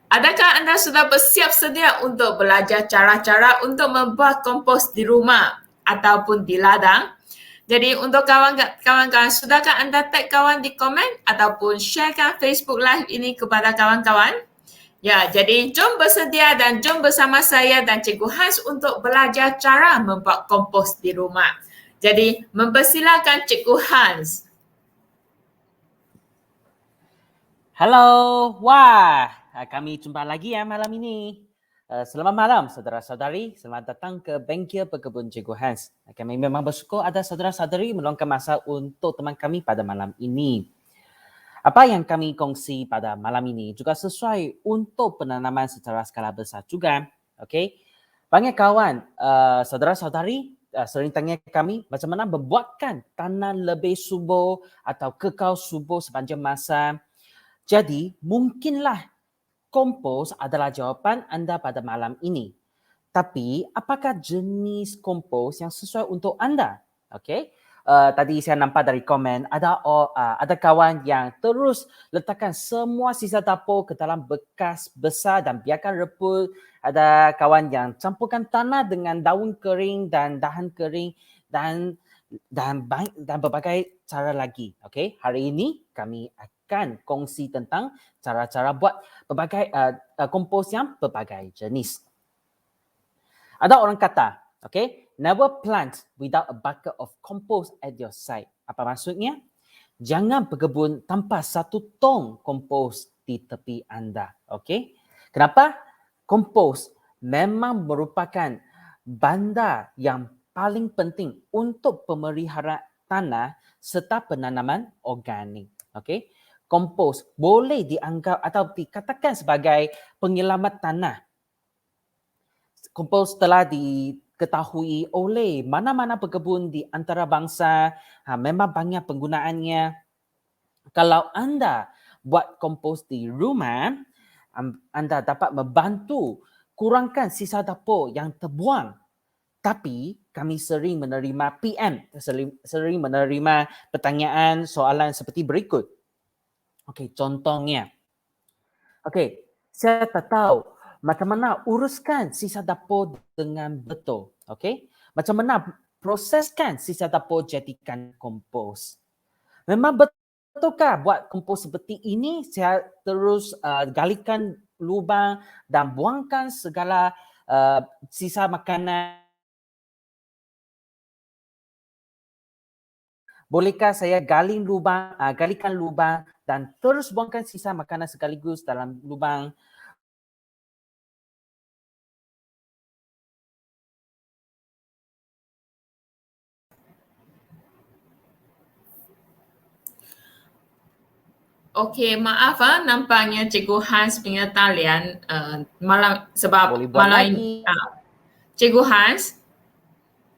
Adakah anda sudah bersiap sedia untuk belajar cara-cara untuk membuat kompos di rumah ataupun di ladang? Jadi untuk kawan-kawan, sudahkah anda tag kawan di komen ataupun sharekan Facebook Live ini kepada kawan-kawan? Ya, jadi jom bersedia dan jom bersama saya dan Cikgu Hans untuk belajar cara membuat kompos di rumah. Jadi, mempersilakan Cikgu Hans. Halo, wah, kami jumpa lagi ya malam ini. Selamat malam saudara-saudari, selamat datang ke Bengkel Pekebun Cikgu Hans. Kami memang bersyukur ada saudara-saudari meluangkan masa untuk teman kami pada malam ini. Apa yang kami kongsi pada malam ini juga sesuai untuk penanaman secara skala besar juga. Okey. Banyak kawan, saudara-saudari sering tanya kami macam mana membuatkan tanah lebih subur atau kekal subur sepanjang masa. Jadi, mungkinlah kompos adalah jawapan anda pada malam ini. Tapi, apakah jenis kompos yang sesuai untuk anda? Okey. Tadi saya nampak dari komen, ada kawan yang terus letakkan semua sisa dapur ke dalam bekas besar dan biarkan reput. Ada kawan yang campurkan tanah dengan daun kering dan dahan kering dan berbagai cara lagi. Okey, hari ini kami akan kongsi tentang cara-cara buat berbagai kompos yang berbagai jenis. Ada orang kata, okay, never plant without a bucket of compost at your side. Apa maksudnya? Jangan berkebun tanpa satu tong kompos di tepi anda. Okay? Kenapa? Kompos memang merupakan benda yang paling penting untuk pemeliharaan tanah serta penanaman organik. Okay? Kompos boleh dianggap atau dikatakan sebagai penyelamat tanah. Kompos telah diketahui oleh mana-mana pekebun di antarabangsa, memang banyak penggunaannya. Kalau anda buat kompos di rumah, anda dapat membantu kurangkan sisa dapur yang terbuang. Tapi kami sering menerima PM, sering menerima pertanyaan, soalan seperti berikut. Okey, contohnya. Okey, saya tak tahu macam mana uruskan sisa dapur dengan betul. Okey, macam mana proseskan sisa dapur jadikan kompos. Memang betulkah buat kompos seperti ini? Saya terus galikan lubang dan buangkan segala sisa makanan. Bolehkah saya galikan lubang dan terus buangkan sisa makanan sekaligus dalam lubang? Okey, maaf nampaknya Cikgu Hans punya talian malam sebab Boleh buat malam lagi. Cikgu Hans.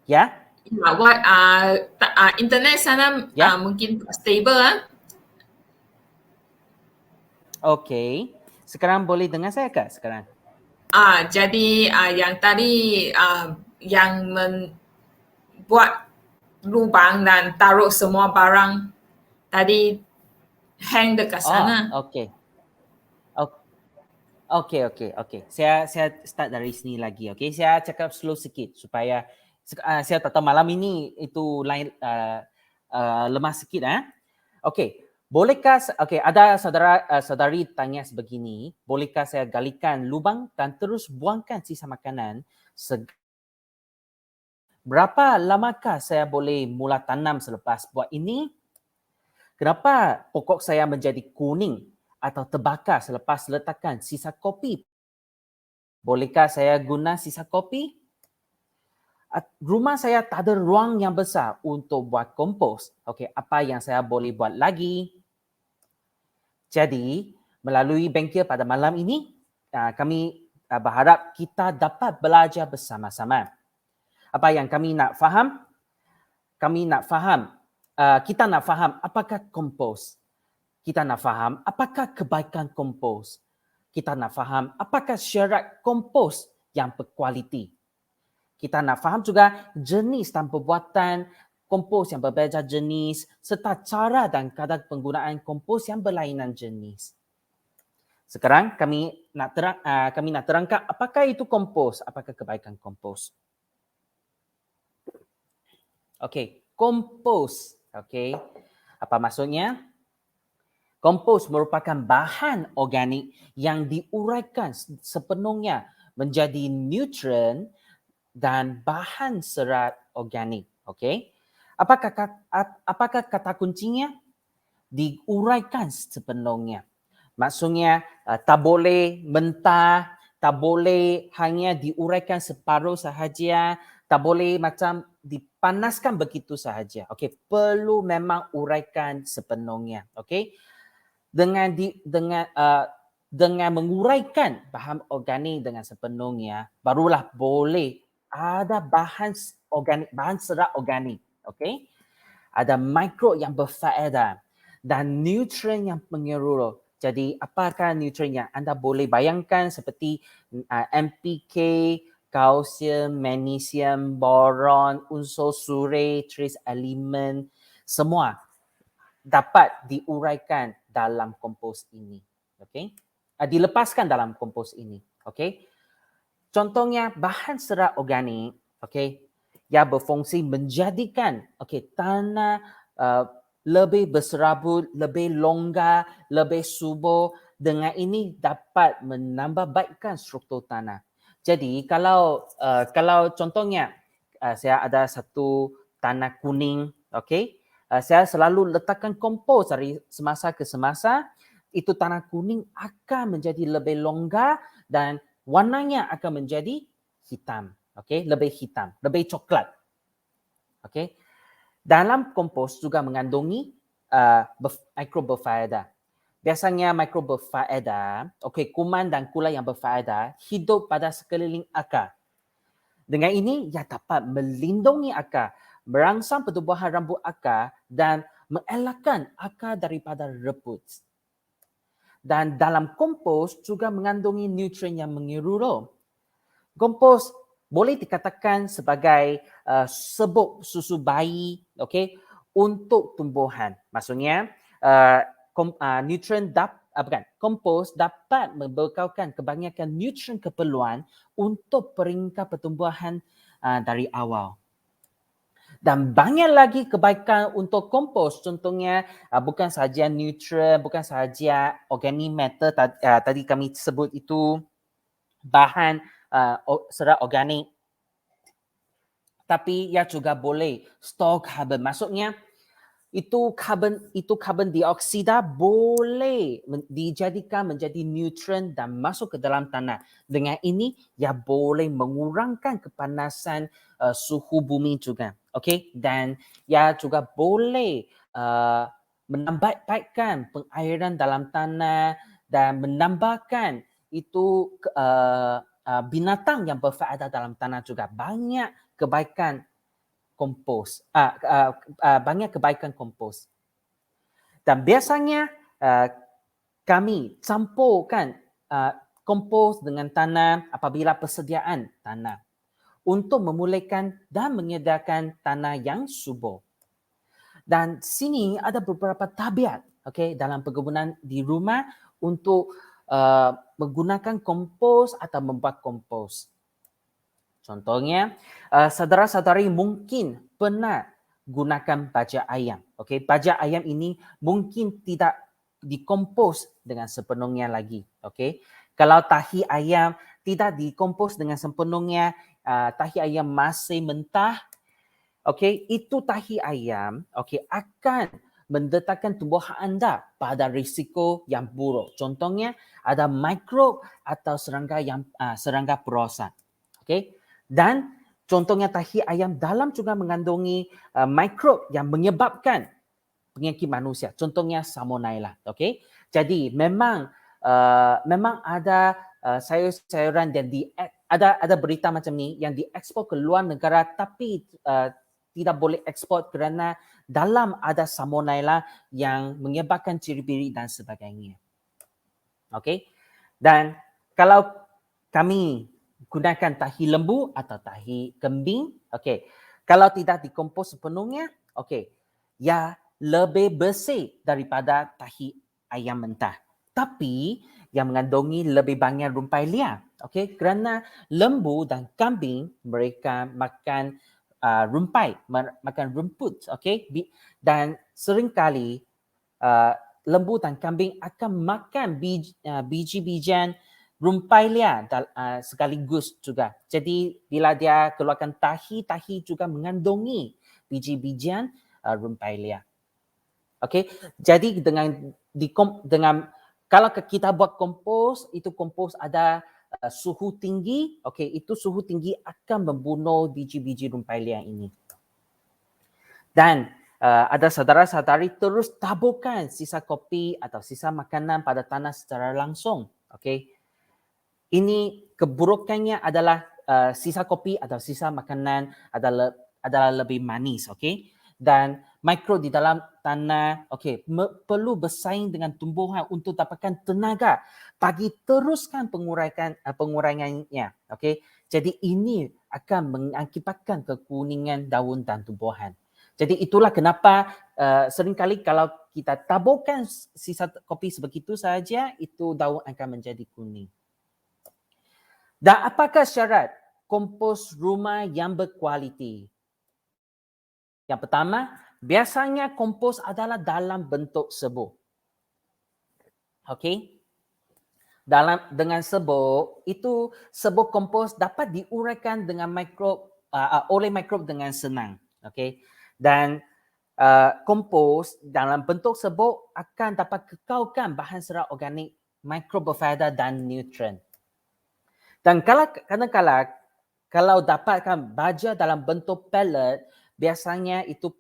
Ya? Internet sana Ya? mungkin stable Okey. Sekarang boleh dengar saya ke sekarang? Jadi yang tadi yang membuat lubang dan taruh semua barang tadi hang dekat sana. Okey. Okey. Saya start dari sini lagi. Okey, saya cakap slow sikit supaya saya tak tahu malam ini itu lain lemah sikit Okey. Bolehkah ada saudari tanya sebegini, bolehkah saya galikan lubang dan terus buangkan sisa makanan? Berapa lamakah saya boleh mula tanam selepas buat ini? Kenapa pokok saya menjadi kuning atau terbakar selepas letakkan sisa kopi? Bolehkah saya guna sisa kopi? Rumah saya tak ada ruang yang besar untuk buat kompos. Okey, apa yang saya boleh buat lagi? Jadi, melalui bengkel pada malam ini, kami berharap kita dapat belajar bersama-sama. Apa yang kami nak faham? Kita nak faham apakah kompos. Kita nak faham apakah kebaikan kompos. Kita nak faham apakah syarat kompos yang berkualiti. Kita nak faham juga jenis dan pembuatan kompos yang berbeza jenis serta cara dan kadar penggunaan kompos yang berlainan jenis. Sekarang kami nak terangkan apakah itu kompos, apakah kebaikan kompos. Okey, kompos. Okey. Apa maksudnya? Kompos merupakan bahan organik yang diuraikan sepenuhnya menjadi nutrien dan bahan serat organik. Okey. Apakah kata kuncinya? Diuraikan sepenuhnya. Maksudnya tak boleh mentah, tak boleh hanya diuraikan separuh sahaja, tak boleh macam dipanaskan begitu sahaja. Okey, perlu memang uraikan sepenuhnya. Okey. Dengan menguraikan bahan organik dengan sepenuhnya, barulah boleh ada bahan organik, bahan serat organik. Okey. Ada mikro yang berfaedah dan nutrien yang menyeluruh. Jadi apakah nutrien yang anda boleh bayangkan seperti NPK, kalsium, magnesium, boron, unsur suri, trace elemen, semua dapat diuraikan dalam kompos ini. Okey? Dilepaskan dalam kompos ini. Okey? Contohnya bahan serat organik, okey, yang berfungsi menjadikan tanah lebih berserabut, lebih longgar, lebih subur. Dengan ini dapat menambah baikkan struktur tanah. Jadi kalau contohnya saya ada satu tanah kuning, okey, saya selalu letakkan kompos dari semasa ke semasa, itu tanah kuning akan menjadi lebih longgar dan warnanya akan menjadi hitam. Okey, lebih hitam, lebih coklat. Okey. Dalam kompos juga mengandungi mikro berfaedah. Biasanya mikro berfaedah, kuman dan kulai yang berfaedah hidup pada sekeliling akar. Dengan ini, ia dapat melindungi akar, merangsang pertumbuhan rambut akar dan mengelakkan akar daripada rebut. Dan dalam kompos juga mengandungi nutrien yang menyeluruh. Kompos boleh dikatakan sebagai sebuk susu bayi, untuk tumbuhan. Maksudnya nutrien kompos dapat membekalkan kebanyakan nutrien keperluan untuk peringkat pertumbuhan dari awal. Dan banyak lagi kebaikan untuk kompos. Contohnya bukan sahaja nutrien, bukan sahaja organic matter tadi kami sebut itu bahan serat organik. Tapi ia juga boleh store karbon. Maksudnya itu karbon dioksida boleh dijadikan menjadi nutrien dan masuk ke dalam tanah. Dengan ini ia boleh mengurangkan kepanasan suhu bumi juga. Okey, dan ia juga boleh menambahkan pengairan dalam tanah dan menambahkan itu binatang yang berfaedah dalam tanah juga. Banyak kebaikan kompos. Banyak kebaikan kompos. Dan biasanya kami campurkan kompos dengan tanah apabila persediaan tanah untuk memulihkan dan menyediakan tanah yang subur. Dan sini ada beberapa tabiat dalam perkebunan di rumah untuk menggunakan kompos atau membuat kompos. Contohnya, saudara-saudari mungkin pernah gunakan bajak ayam. Bajak ayam ini mungkin tidak dikompos dengan sepenuhnya lagi. Kalau tahi ayam tidak dikompos dengan sepenuhnya, tahi ayam masih mentah, itu tahi ayam akan mendetakkan tumbuhan anda pada risiko yang buruk. Contohnya ada mikrob atau serangga perosak. Dan contohnya tahi ayam dalam juga mengandungi mikrob yang menyebabkan penyakit manusia. Contohnya Salmonella. Jadi memang ada sayur-sayuran yang ada berita macam ni yang diekspor ke luar negara tapi tidak boleh ekspor kerana dalam ada Salmonella yang menyebabkan ciri-ciri dan sebagainya. Dan kalau kami gunakan tahi lembu atau tahi kambing, kalau tidak dikompos sepenuhnya, ia lebih bersih daripada tahi ayam mentah. Tapi yang mengandungi lebih banyak rumpai liar. Okey, kerana lembu dan kambing mereka makan rumpai, makan rumput, okey? Dan seringkali lembu dan kambing akan makan biji-bijian rumpai liar sekaligus juga. Jadi bila dia keluarkan tahi juga mengandungi biji-bijian rumpai liar. Okey, jadi dengan kalau kita buat kompos, itu kompos ada suhu tinggi, okey, itu suhu tinggi akan membunuh biji-biji rumpai liar ini. Dan ada saudara-saudari terus taburkan sisa kopi atau sisa makanan pada tanah secara langsung, okey. Ini keburukannya adalah sisa kopi atau sisa makanan adalah lebih manis, okey. Dan mikro di dalam tanah, okey, perlu bersaing dengan tumbuhan untuk dapatkan tenaga bagi teruskan pengurangannya, okey. Jadi ini akan mengakibatkan kekuningan daun dan tumbuhan. Jadi itulah kenapa seringkali kalau kita taburkan sisa kopi sebegitu saja, itu daun akan menjadi kuning. Dan apakah syarat kompos rumah yang berkualiti? Yang pertama, biasanya kompos adalah dalam bentuk serbuk. Okey? Dengan serbuk, itu serbuk kompos dapat diuraikan dengan oleh mikrob dengan senang. Okey? Dan kompos dalam bentuk serbuk akan dapat kekalkan bahan serat organik, mikrob berfaedah dan nutrien. Dan kadang-kadang kalau dapatkan baja dalam bentuk pellet, biasanya itu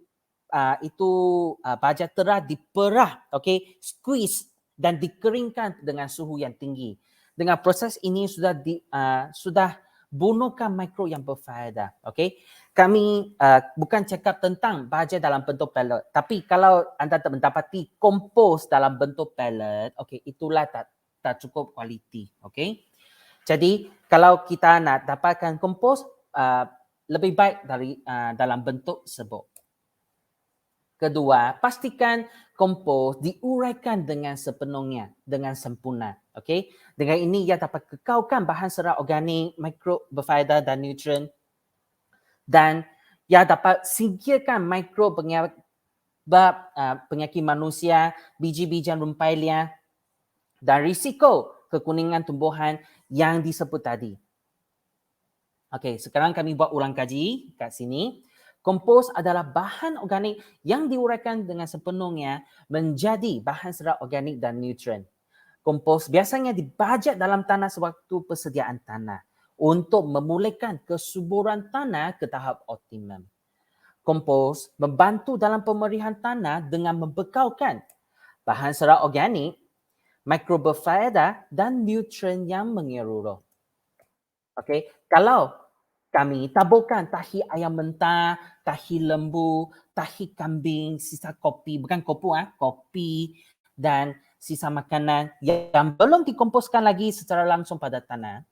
baja telah diperah, okey, squeeze dan dikeringkan dengan suhu yang tinggi. Dengan proses ini sudah bunuhkan mikrob yang berfaedah, okey. Kami bukan cakap tentang baja dalam bentuk pellet, tapi kalau anda mendapati kompos dalam bentuk pellet, okey, itulah tak cukup kualiti, okey. Jadi kalau kita nak dapatkan kompos, lebih baik dalam bentuk serbuk. Kedua, pastikan kompos diuraikan dengan sepenuhnya, dengan sempurna. Okay? Dengan ini ia dapat kekalkan bahan serat organik, mikrob berfaedah dan nutrien. Dan ia dapat singkirkan mikrob penyakit manusia, biji-bijian rumpai liar dan risiko kekuningan tumbuhan yang disebut tadi. Okey, sekarang kami buat ulang kaji kat sini. Kompos adalah bahan organik yang diuraikan dengan sepenuhnya menjadi bahan serat organik dan nutrien. Kompos biasanya dibajak dalam tanah sewaktu persediaan tanah untuk memulihkan kesuburan tanah ke tahap optimum. Kompos membantu dalam pemerihan tanah dengan membekalkan bahan serat organik, mikrob berfaedah dan nutrien yang menyeluruh. Okey, kalau kami taburkan tahi ayam mentah, tahi lembu, tahi kambing, sisa kopi, bukan kopi dan sisa makanan yang belum dikomposkan lagi secara langsung pada tanah,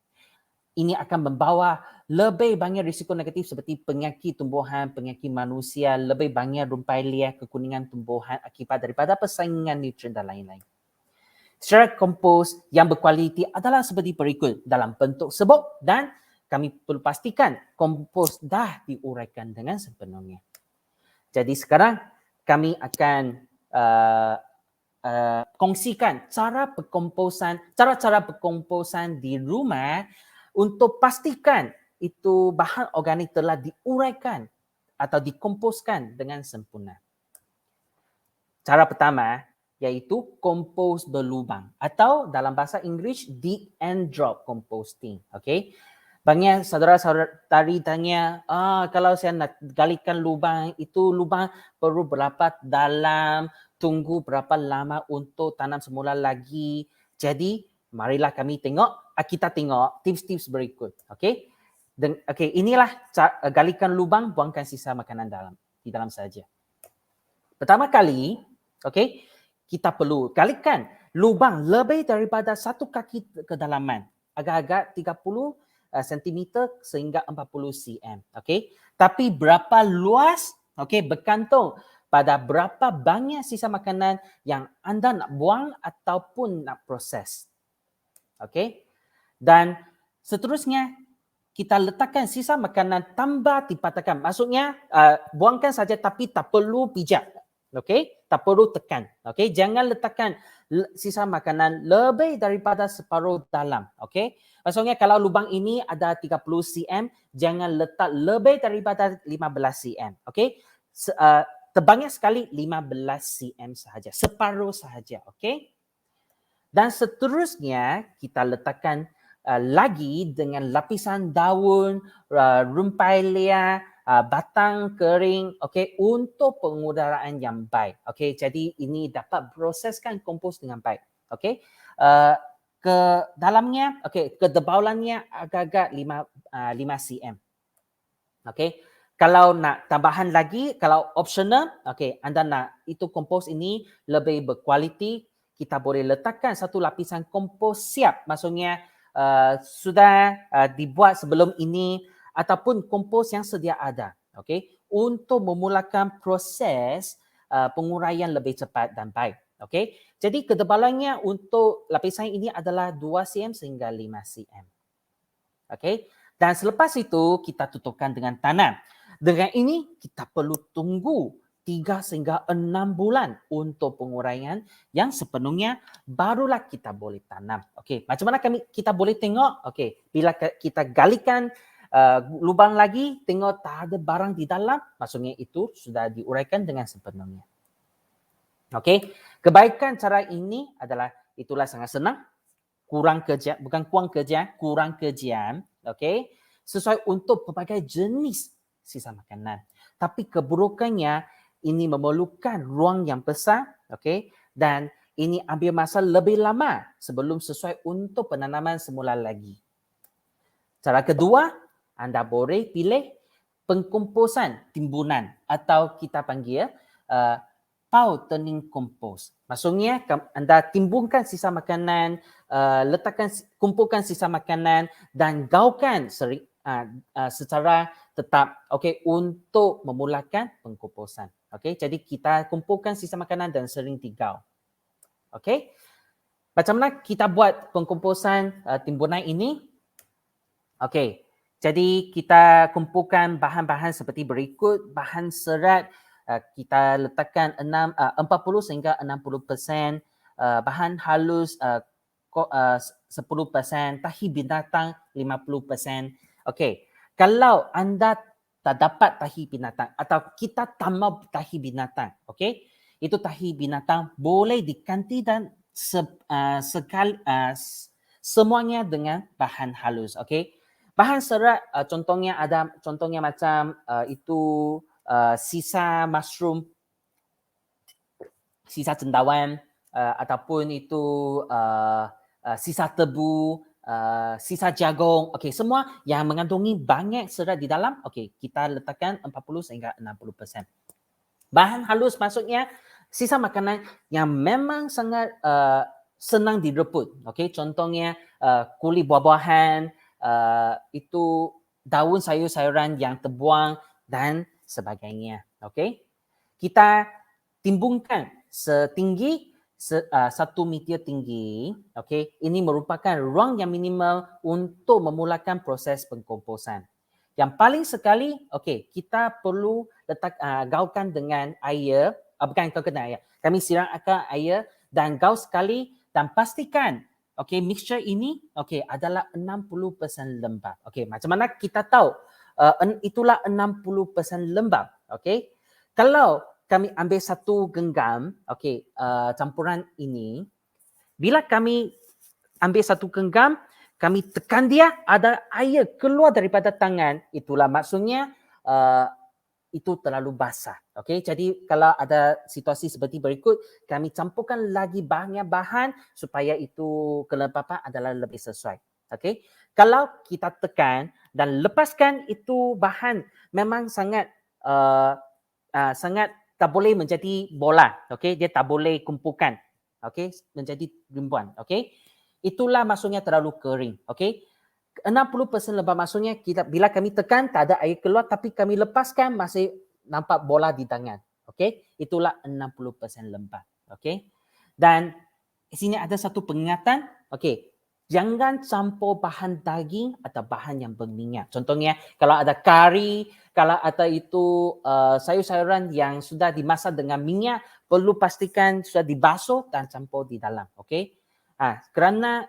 ini akan membawa lebih banyak risiko negatif seperti penyakit tumbuhan, penyakit manusia, lebih banyak rumpai liar, kekuningan tumbuhan akibat daripada persaingan nutrien dan lain-lain. Syarat kompos yang berkualiti adalah seperti berikut dalam bentuk serbuk dan kami perlu pastikan kompos dah diuraikan dengan sepenuhnya. Jadi sekarang kami akan kongsikan cara berkomposan di rumah untuk pastikan itu bahan organik telah diuraikan atau dikomposkan dengan sempurna. Cara pertama iaitu kompos berlubang atau dalam bahasa Inggeris deep and drop composting. Okay? Banyak saudara-saudari tanya, kalau saya nak galikan lubang, itu lubang perlu berapa dalam, tunggu berapa lama untuk tanam semula lagi. Jadi, marilah kita tengok tips-tips berikut. Okay? Okay, inilah galikan lubang, buangkan sisa makanan di dalam saja. Pertama kali, okay, kita perlu galikan lubang lebih daripada 1 kaki kedalaman, agak-agak 30 cm sehingga 40 cm. Okay? Tapi berapa luas, okay, bergantung pada berapa banyak sisa makanan yang anda nak buang ataupun nak proses. Okey. Dan seterusnya kita letakkan sisa makanan tambah dipatahkan. Maksudnya buangkan saja tapi tak perlu pijak. Okey? Tak perlu tekan. Okey? Jangan letakkan sisa makanan lebih daripada separuh dalam. Okey? Maksudnya kalau lubang ini ada 30 cm, jangan letak lebih daripada 15 cm. Okey? Tebangnya sekali 15 cm sahaja. Separuh sahaja. Okey? Dan seterusnya kita letakkan lagi dengan lapisan daun, rumpai liar, batang kering, okey, untuk pengudaraan yang baik. Okey, jadi ini dapat proseskan kompos dengan baik. Okey, ke dalamnya, okey, ketebalannya agak-agak 5 cm. Okey, kalau nak tambahan lagi, kalau optional, okey, anda nak itu kompos ini lebih berkualiti, kita boleh letakkan satu lapisan kompos siap. Maksudnya sudah dibuat sebelum ini ataupun kompos yang sedia ada. Okey, untuk memulakan proses penguraian lebih cepat dan baik. Okey, jadi ketebalannya untuk lapisan ini adalah 2 cm sehingga 5 cm. Okey, dan selepas itu kita tutupkan dengan tanam. Dengan ini kita perlu tunggu 3 sehingga 6 bulan untuk penguraian yang sepenuhnya barulah kita boleh tanam. Okey, macam mana kita boleh tengok? Okey, bila kita galikan lubang lagi, tengok tak ada barang di dalam, maksudnya itu sudah diuraikan dengan sepenuhnya. Okey, kebaikan cara ini adalah itulah sangat senang, kurang kerja, bukan kurang kejam, okey, sesuai untuk pelbagai jenis sisa makanan. Tapi keburukannya ini memerlukan ruang yang besar, okey, dan ini ambil masa lebih lama sebelum sesuai untuk penanaman semula lagi. Cara kedua, anda boleh pilih pengkomposan timbunan atau kita panggil pau turning kompos. Maksudnya anda timbunkan sisa makanan, kumpulkan sisa makanan dan gaukan secara tetap, okey, untuk memulakan pengkomposan. Okey, jadi kita kumpulkan sisa makanan dan sering digau. Okey, macam mana kita buat pengkomposan timbunan ini? Okey, jadi kita kumpulkan bahan-bahan seperti berikut. Bahan serat kita letakkan 40 sehingga 60%, bahan halus 10%, tahi binatang 50%. Okey, kalau anda tak dapat tahi binatang atau kita tak mahu tahi binatang, okey, itu tahi binatang boleh diganti dan semuanya dengan bahan halus. Okey, bahan serat contohnya macam itu sisa mushroom, sisa cendawan, ataupun itu sisa tebu, sisa jagung. Okey, semua yang mengandungi banyak serat di dalam, okey, kita letakkan 40 sehingga 60%. Bahan halus maksudnya sisa makanan yang memang sangat senang direbut. Okey, contohnya kulit buah-buahan, itu daun sayur-sayuran yang terbuang dan sebagainya. Okey, kita timbungkan setinggi 1 meter tinggi. Okey, ini merupakan ruang yang minimal untuk memulakan proses pengkomposan. Yang paling sekali, okey, kita perlu gaukan dengan air, bukan gaukan dengan air. Kami siramkan air dan gau sekali dan pastikan okey, mixture ini okey adalah 60% lembab. Okey, macam mana kita tahu itulah 60% lembab? Okey, kalau kami ambil satu genggam, okey, campuran ini, bila kami ambil satu genggam, kami tekan dia, ada air keluar daripada tangan, itulah maksudnya itu terlalu basah. Okey, jadi kalau ada situasi seperti berikut, kami campurkan lagi banyak bahan supaya itu kelembapan adalah lebih sesuai. Okey, kalau kita tekan dan lepaskan itu bahan memang sangat sangat tak boleh menjadi bola. Okey, dia tak boleh kumpulkan. Okey, menjadi rimbuan. Okey, itulah maksudnya terlalu kering. Okey, 60% lembab maksudnya bila kami tekan tak ada air keluar tapi kami lepaskan masih nampak bola di tangan. Okey, itulah 60% lembab. Okey, dan di sini ada satu pengingatan. Okey, Jangan campur bahan daging atau bahan yang berminyak. Contohnya kalau ada kari, kalau ada itu sayur-sayuran yang sudah dimasak dengan minyak, perlu pastikan sudah dibasuh dan campur di dalam. Okey? Kerana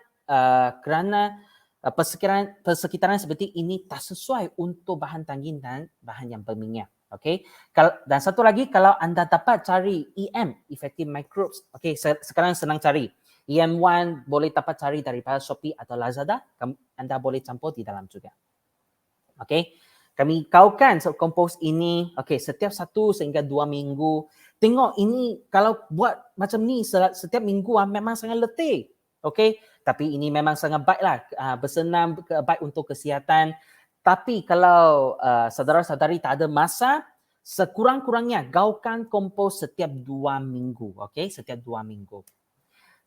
persekitaran seperti ini tak sesuai untuk bahan daging dan bahan yang berminyak. Okey? Dan satu lagi, kalau anda dapat cari EM, Effective Microbes. Okey, sekarang senang cari. EM1 boleh dapat cari daripada Shopee atau Lazada, anda boleh campur di dalam juga. Okey, kami kaukan kompos ini setiap 1 sehingga 2 minggu. Tengok ini kalau buat macam ni setiap minggu memang sangat letih. Okey, tapi ini memang sangat baiklah, bersenam, baik untuk kesihatan. Tapi kalau saudara-saudari tak ada masa, sekurang-kurangnya gaukan kompos setiap 2 minggu. Okey, setiap 2 minggu.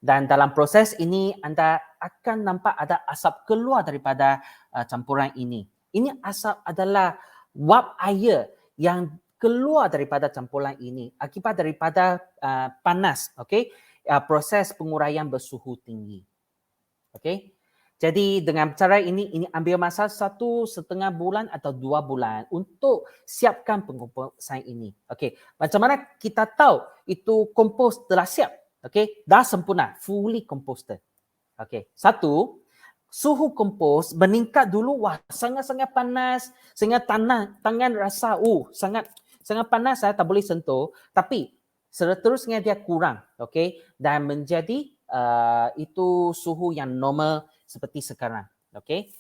Dan dalam proses ini anda akan nampak ada asap keluar daripada campuran ini. Ini asap adalah wap air yang keluar daripada campuran ini akibat daripada panas, proses penguraian bersuhu tinggi. Okey. Jadi dengan cara ini ambil masa 1.5 bulan atau 2 bulan untuk siapkan pengkomposan ini. Okey. Macam mana kita tahu itu kompos telah siap? Okey, dah sempurna, fully composted. Okey, 1, suhu kompos meningkat dulu, sangat-sangat panas, sehingga tangan rasa sangat panas, tak boleh sentuh, tapi seterusnya dia kurang, okey, dan menjadi itu suhu yang normal seperti sekarang, okey.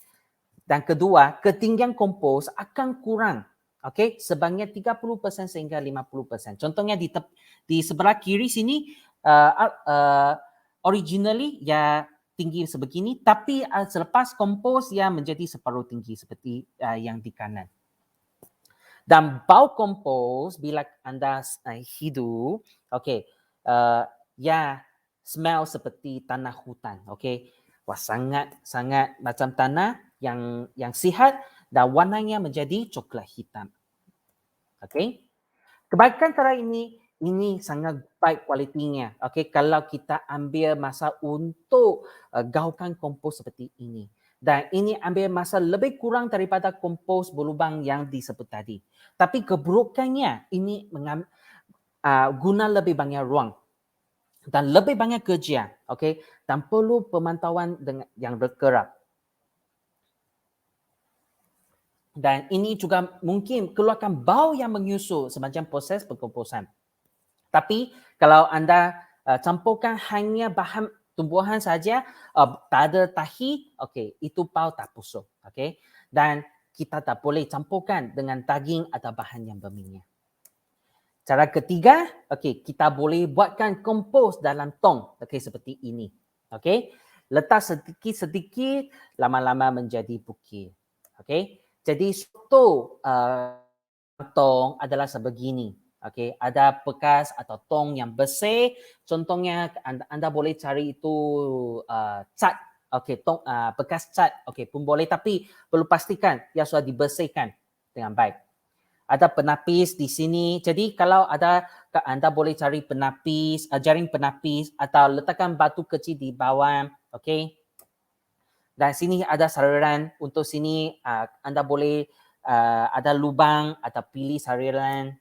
Dan kedua, ketinggian kompos akan kurang, okey, sebanyak 30% sehingga 50%. Contohnya di sebelah kiri sini originally ya tinggi sebegini, tapi selepas kompos ya menjadi separuh tinggi seperti yang di kanan. Dan bau kompos bila anda hidup, ya smell seperti tanah hutan, sangat macam tanah yang sihat dan warnanya menjadi coklat hitam. Kebaikan cara ini sangat baik kualitinya. Kalau kita ambil masa untuk gaukan kompos seperti ini. Dan ini ambil masa lebih kurang daripada kompos berlubang yang disebut tadi. Tapi keburukannya ini guna lebih banyak ruang dan lebih banyak kerja, dan perlu pemantauan yang berkerap. Dan ini juga mungkin keluarkan bau yang menyusul sepanjang proses pengkomposan. Tapi kalau anda campurkan hanya bahan tumbuhan saja, tak ada tahi, itu bau tak busuk. Dan kita tak boleh campurkan dengan daging atau bahan yang berminyak. Cara ketiga, kita boleh buatkan kompos dalam tong, seperti ini. Letak sedikit-sedikit, lama-lama menjadi bukit. Jadi suatu tong adalah sebegini. Ada bekas atau tong yang bersih. Contohnya anda boleh cari itu cat, tong bekas cat, pun boleh, tapi perlu pastikan ia sudah dibersihkan dengan baik. Ada penapis di sini. Jadi kalau anda boleh cari penapis, jaring penapis atau letakkan batu kecil di bawah, Dan sini ada saluran. Untuk sini anda boleh ada lubang atau pilih saluran.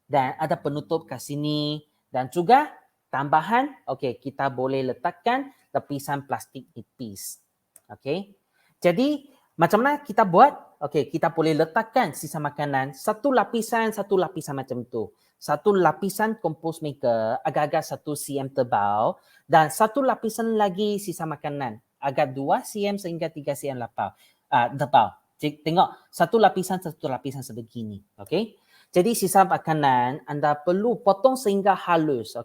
Dan ada penutup kat sini, dan juga tambahan kita boleh letakkan lapisan plastik nipis. Jadi macam mana kita buat? Kita boleh letakkan sisa makanan satu lapisan macam tu. Satu lapisan kompos maker agak-agak 1 cm tebal, dan satu lapisan lagi sisa makanan agak 2 cm sehingga 3 cm tebal. Tengok, satu lapisan sebegini. Jadi sisa makanan anda perlu potong sehingga halus.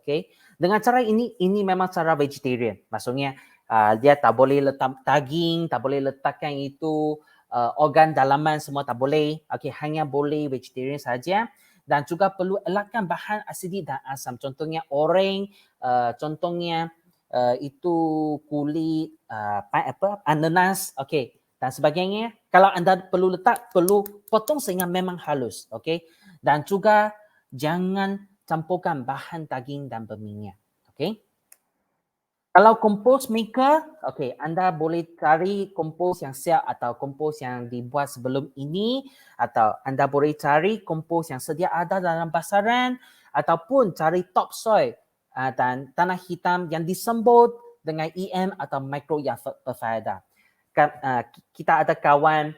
Dengan cara ini memang cara vegetarian. Maksudnya dia tak boleh letak daging, tak boleh letakkan itu organ dalaman, semua tak boleh. Hanya boleh vegetarian saja. Dan juga perlu elakkan bahan asidik dan asam. Contohnya oreng, contohnya itu kulit pineapple, ananas, dan sebagainya. Kalau anda perlu letak, perlu potong sehingga memang halus. Dan juga jangan campurkan bahan daging dan berminyak. Kalau kompos maker, okey, anda boleh cari kompos yang siap atau kompos yang dibuat sebelum ini, atau anda boleh cari kompos yang sedia ada dalam pasaran, ataupun cari topsoil dan tanah hitam yang disembur dengan EM atau mikro yang berfaedah. Kita ada kawan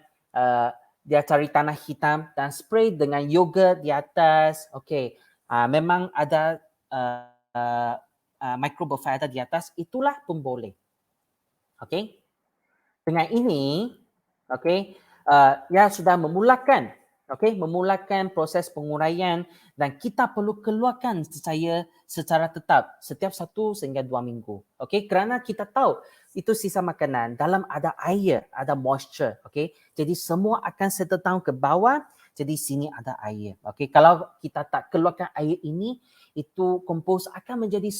dia cari tanah hitam dan spray dengan yogurt di atas. Okey, memang ada mikro berfaedah di atas, itulah pun boleh. Okey. Dengan ini, okey, ia sudah memulakan, okey, memulakan proses penguraian dan kita perlu keluarkan secara tetap setiap 1 sehingga 2 minggu. Okey, kerana kita tahu itu sisa makanan dalam ada air, ada moisture, okey. Jadi semua akan settle down ke bawah, jadi sini ada air. Okey, kalau kita tak keluarkan air ini, itu kompos akan menjadi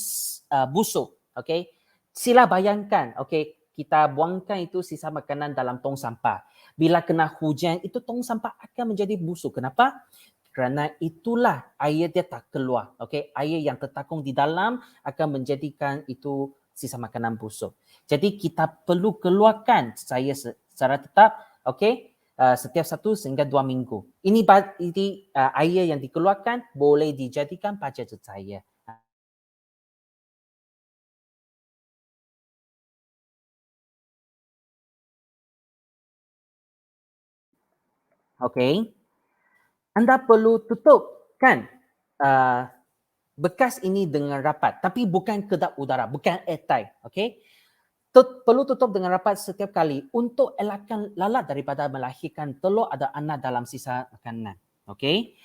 busuk, okey. Sila bayangkan, okey, kita buangkan itu sisa makanan dalam tong sampah. Bila kena hujan, itu tong sampah akan menjadi busuk. Kenapa? Kerana itulah air dia tak keluar. Okay? Air yang tertakung di dalam akan menjadikan itu sisa makanan busuk. Jadi kita perlu keluarkan secara tetap, okay? Setiap 1 hingga 2 minggu. Ini air yang dikeluarkan boleh dijadikan baja cecair. Okay? Anda perlu tutupkan bekas ini dengan rapat, tapi bukan kedap udara, bukan airtight, okey? Perlu tutup dengan rapat setiap kali untuk elakkan lalat daripada melahirkan telur atau anak dalam sisa makanan, okey?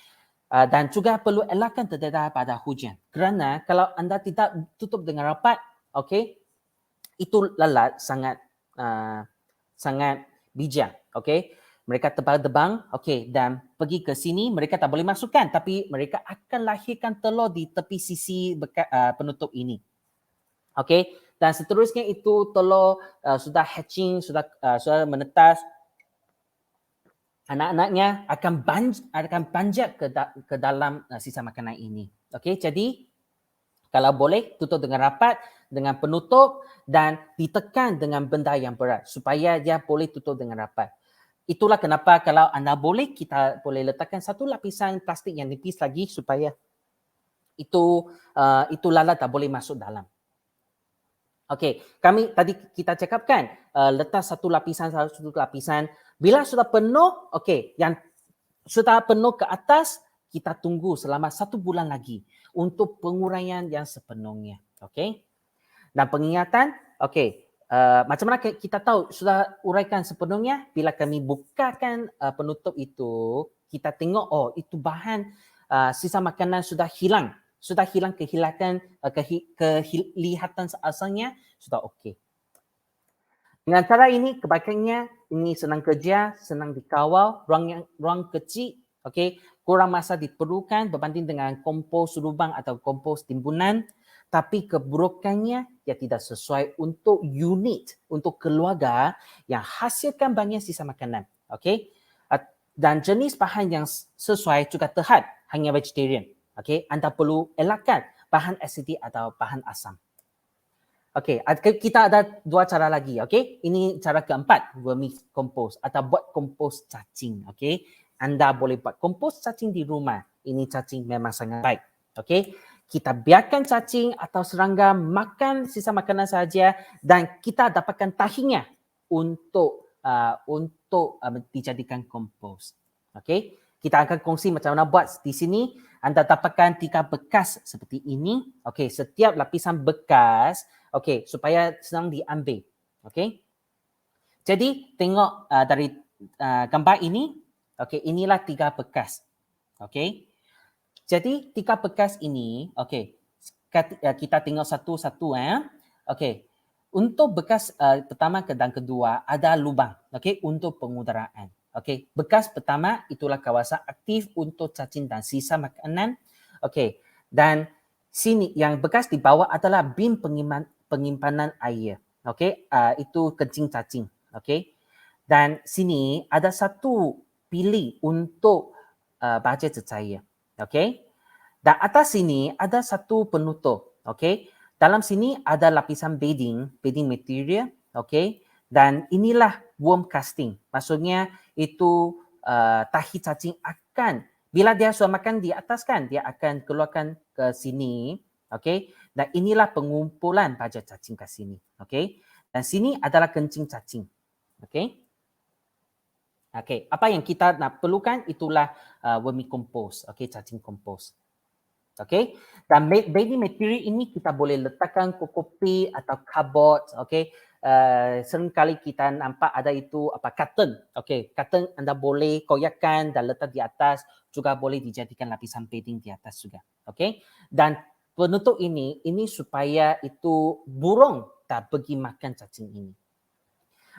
Dan juga perlu elakkan terdedah pada hujan. Kerana kalau anda tidak tutup dengan rapat, okey, itu lalat sangat bijak, okey? Mereka terbang, okey, dan pergi ke sini, mereka tak boleh masukkan, tapi mereka akan lahirkan telur di tepi sisi penutup ini. Okey, dan seterusnya itu telur sudah hatching, sudah menetas, anak-anaknya akan panjat ke dalam sisa makanan ini. Okey, jadi kalau boleh tutup dengan rapat, dengan penutup dan ditekan dengan benda yang berat supaya dia boleh tutup dengan rapat. Itulah kenapa kalau anda boleh, kita boleh letakkan satu lapisan plastik yang nipis lagi supaya itu lalat tak boleh masuk dalam. Okey, tadi kita cakapkan letak satu lapisan. Bila sudah penuh, okey, yang sudah penuh ke atas, kita tunggu selama 1 bulan lagi untuk penguraian yang sepenuhnya. Okey. Dan pengingatan, okey, macam mana kita tahu sudah uraikan sepenuhnya? Bila kami bukakan penutup itu, kita tengok, oh itu bahan sisa makanan sudah hilang kelihatan asalnya sudah okey. Dengan cara ini, kebaikannya ini senang kerja, senang dikawal, ruang kecil, okey, kurang masa diperlukan berbanding dengan kompos lubang atau kompos timbunan, tapi keburukannya ia tidak sesuai untuk unit, untuk keluarga yang hasilkan banyak sisa makanan, okey. Dan jenis bahan yang sesuai juga terhad, hanya vegetarian. Okey, anda perlu elakkan bahan asidik atau bahan asam. Okey, kita ada 2 cara lagi, okey. Ini cara keempat, vermicompost atau buat kompos cacing, okey. Anda boleh buat kompos cacing di rumah. Ini cacing memang sangat baik, okey. Kita biarkan cacing atau serangga makan sisa makanan saja dan kita dapatkan tahinya untuk dijadikan kompos. Okey, kita akan kongsi macam mana buat di sini. Anda dapatkan 3 bekas seperti ini. Okey, setiap lapisan bekas, okey, supaya senang diambil. Okey. Jadi tengok dari gambar ini, okey, inilah 3 bekas. Okey. Jadi 3 bekas ini, okey, kita tengok satu-satu. Okey. Untuk bekas pertama dan kedua ada lubang, okey, untuk pengudaraan. Okey, bekas pertama itulah kawasan aktif untuk cacing dan sisa makanan. Okey, dan sini yang bekas di bawah adalah bin penyimpanan air. Okey, itu kencing cacing. Okey, dan sini ada satu pilih untuk baja cecair. Okey, dan atas sini ada satu penutup. Okey, Dalam sini ada lapisan bedding material, okey. Dan inilah worm casting. Maksudnya itu tahi cacing akan, bila dia sudah makan di atas kan, dia akan keluarkan ke sini, okey. Dan inilah pengumpulan baja cacing ke sini, okey. Dan sini adalah kencing cacing, okey. Okey, apa yang kita nak perlukan itulah vermicompost, okey, cacing kompos. Okey, dan bedding material ini kita boleh letakkan kokopi atau cardboard, okey. Seringkali kita nampak ada itu curtain, okey. Curtain anda boleh koyakkan dan letak di atas, juga boleh dijadikan lapisan bedding di atas juga, okey. Dan penutup ini supaya itu burung tak pergi makan cacing ini.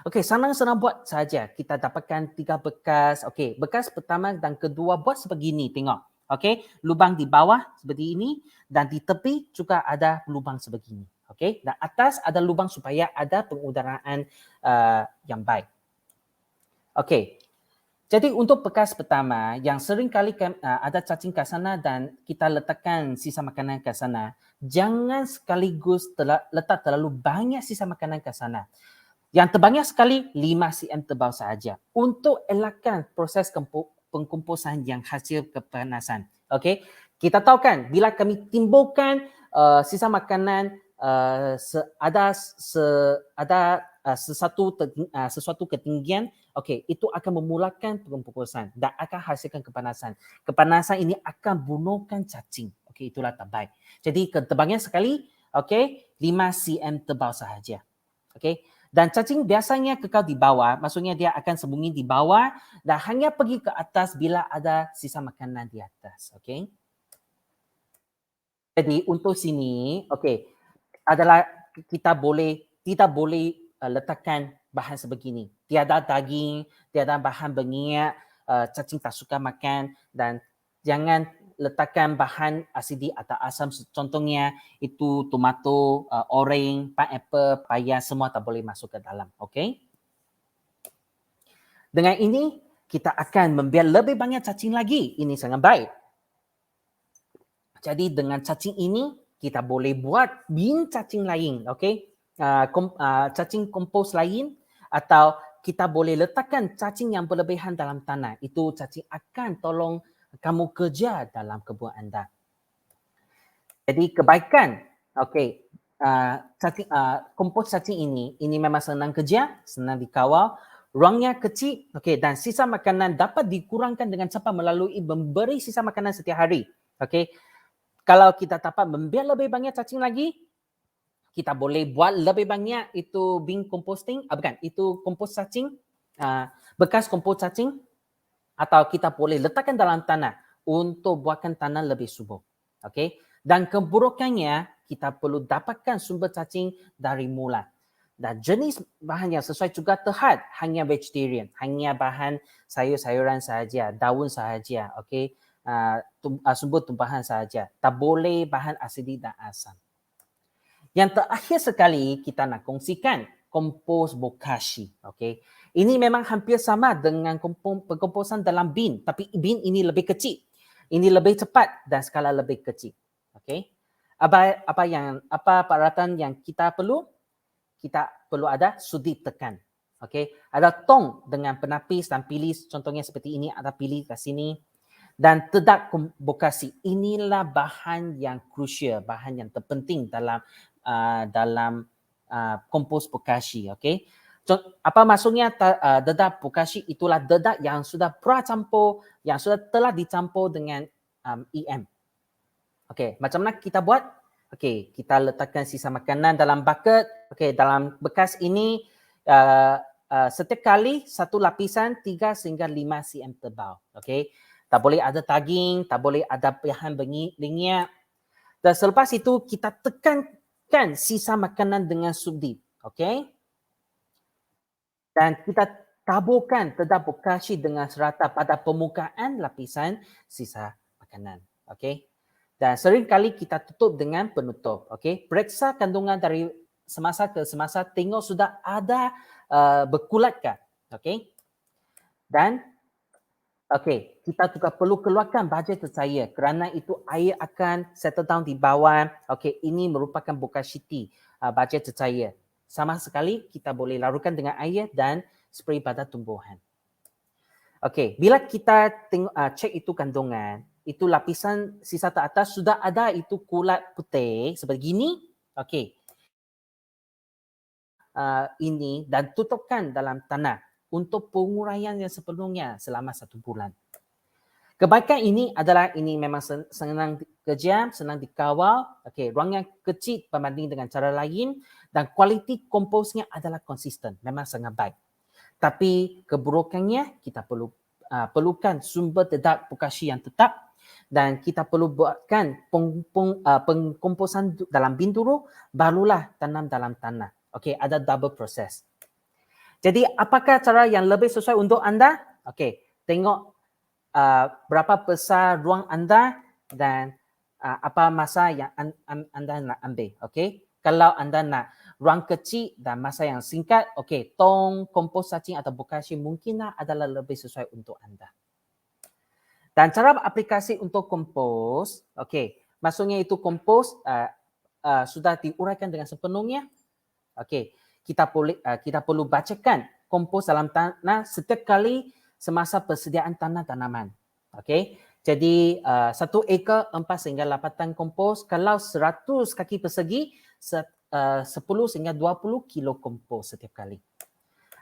Okey, senang-senang buat saja. Kita dapatkan 3 bekas. Okey, bekas pertama dan kedua buat sebegini, tengok. Okey, lubang di bawah seperti ini dan di tepi juga ada lubang sebegini. Okey, dan atas ada lubang supaya ada pengudaraan yang baik. Okey, jadi untuk bekas pertama yang sering kali ada cacing ke sana dan kita letakkan sisa makanan ke sana, jangan sekaligus letak terlalu banyak sisa makanan ke sana. Yang terbanyak sekali 5 cm tebal sahaja untuk elakkan proses pengkomposan yang hasil kepanasan. Okey, kita tahu kan bila kami timbulkan sisa makanan sesuatu ketinggian, okey, itu akan memulakan pengkomposan dan akan hasilkan kepanasan. Kepanasan ini akan bunuhkan cacing. Okey, itulah terbaik. Jadi terbanyak sekali, okey, 5 cm tebal sahaja. Okey. Dan cacing biasanya kekal di bawah, maksudnya dia akan sembunyi di bawah dan hanya pergi ke atas bila ada sisa makanan di atas. Okey. Jadi untuk sini, okey, adalah kita tidak boleh letakkan bahan sebegini. Tiada daging, tiada bahan berminyak, cacing tak suka makan dan jangan letakkan bahan asidi atau asam, contohnya itu tomato, orange, pineapple, paya, semua tak boleh masuk ke dalam. Okey. Dengan ini kita akan membiar lebih banyak cacing lagi. Ini sangat baik. Jadi dengan cacing ini kita boleh buat bin cacing lain, okey. Cacing kompos lain atau kita boleh letakkan cacing yang berlebihan dalam tanah. Itu cacing akan tolong kamu kerja dalam kebun anda. Jadi kebaikan, okey, kompos cacing ini memang senang kerja, senang dikawal, ruangnya kecil, okey, dan sisa makanan dapat dikurangkan dengan cepat melalui memberi sisa makanan setiap hari. Okey, kalau kita dapat membiar lebih banyak cacing lagi, kita boleh buat lebih banyak itu bin composting, itu kompos cacing, bekas kompos cacing, atau kita boleh letakkan dalam tanah untuk buatkan tanah lebih subur. Okey. Dan keburukannya, kita perlu dapatkan sumber cacing dari mula. Dan jenis bahan yang sesuai juga terhad hanya vegetarian, hanya bahan sayur-sayuran sahaja, daun sahaja, okey. Sumber tumbuhan sahaja. Tak boleh bahan asidik dan asam. Yang terakhir sekali kita nak kongsikan kompos bokashi, okey. Ini memang hampir sama dengan pengkomposan dalam bin, tapi bin ini lebih kecil. Ini lebih cepat dan skala lebih kecil. Okey. Apa peralatan yang kita perlu? Kita perlu ada sudut tekan. Okey. Ada tong dengan penapis dan pilih, contohnya seperti ini, ada pilih kat sini. Dan tedak bokasi. Inilah bahan yang crucial, bahan yang terpenting dalam kompos bokashi. Okey. Apa maksudnya dedak bokashi? Itulah dedak yang sudah pracampur, yang sudah telah dicampur dengan EM. Okey, macam mana kita buat? Okey, kita letakkan sisa makanan dalam bucket. Okey, dalam bekas ini setiap kali satu lapisan 3 sehingga 5 cm tebal. Okey. Tak boleh ada daging, tak boleh ada bahan berminyak. Dan selepas itu kita tekankan sisa makanan dengan subdip. Okey. Dan kita taburkan dedak bokashi dengan serata pada permukaan lapisan sisa makanan. Okey. Dan sering kali kita tutup dengan penutup. Okey. Periksa kandungan dari semasa ke semasa, tengok sudah ada berkulatkah. Okey. Dan Okey, kita juga perlu keluarkan bajet tercaya kerana itu air akan settle down di bawah. Okey, ini merupakan bokashi bajet tercaya. Sama sekali kita boleh larutkan dengan air dan spray pada tumbuhan. Okey, bila kita tengok cek itu kandungan, itu lapisan sisa teratas sudah ada itu kulat putih sebegini. Okey, ini dan tutupkan dalam tanah untuk penguraian yang sepenuhnya selama 1 bulan. Kebaikan ini adalah ini memang senang kejam, senang dikawal. Okey, ruang yang kecil berbanding dengan cara lain dan kualiti komposnya adalah konsisten, memang sangat baik. Tapi keburukannya kita perlukan sumber tetap bokashi yang tetap dan kita perlu buatkan pengkomposan dalam binturu barulah tanam dalam tanah. Okey, ada double process. Jadi apakah cara yang lebih sesuai untuk anda? Okey, tengok berapa besar ruang anda dan apa masa yang anda nak ambil. Okey, kalau anda nak ruang kecil dan masa yang singkat, okey, tong, kompos cacing atau bokashi mungkinlah adalah lebih sesuai untuk anda. Dan cara aplikasi untuk kompos, okey, maksudnya itu kompos sudah diuraikan dengan sepenuhnya. Okey, kita perlu bacakan kompos dalam tanah setiap kali semasa persediaan tanah tanaman. Okey, jadi 1 ekar 4 sehingga 8 tan kompos. Kalau 100 kaki persegi, 10 sehingga 20 kilo kompos setiap kali.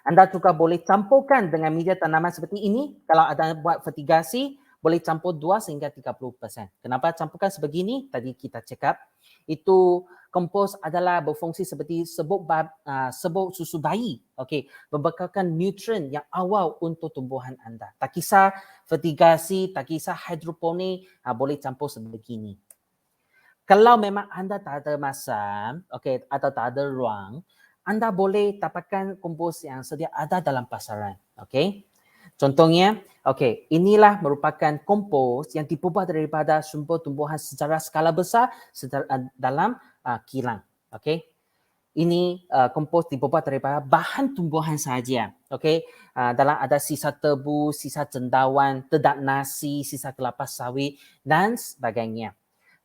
Anda juga boleh campurkan dengan media tanaman seperti ini. Kalau ada buat fertigasi, boleh campur 2 sehingga 30%. Kenapa campurkan sebegini? Tadi kita cakap, itu kompos adalah berfungsi seperti sebut susu bayi. Okey, membekalkan nutrien yang awal untuk tumbuhan anda. Tak kisah fertigasi, tak kisah hidroponik, boleh campur sebegini. Kalau memang anda tak ada masa, okey, atau tak ada ruang, anda boleh dapatkan kompos yang sedia ada dalam pasaran. Okey. Contohnya, okey, inilah merupakan kompos yang dibuat daripada sumber tumbuhan secara skala besar dalam kilang. Okey. Ini kompos dibuat daripada bahan tumbuhan sahaja. Okey. Dalam ada sisa tebu, sisa cendawan, dedak nasi, sisa kelapa sawit dan sebagainya.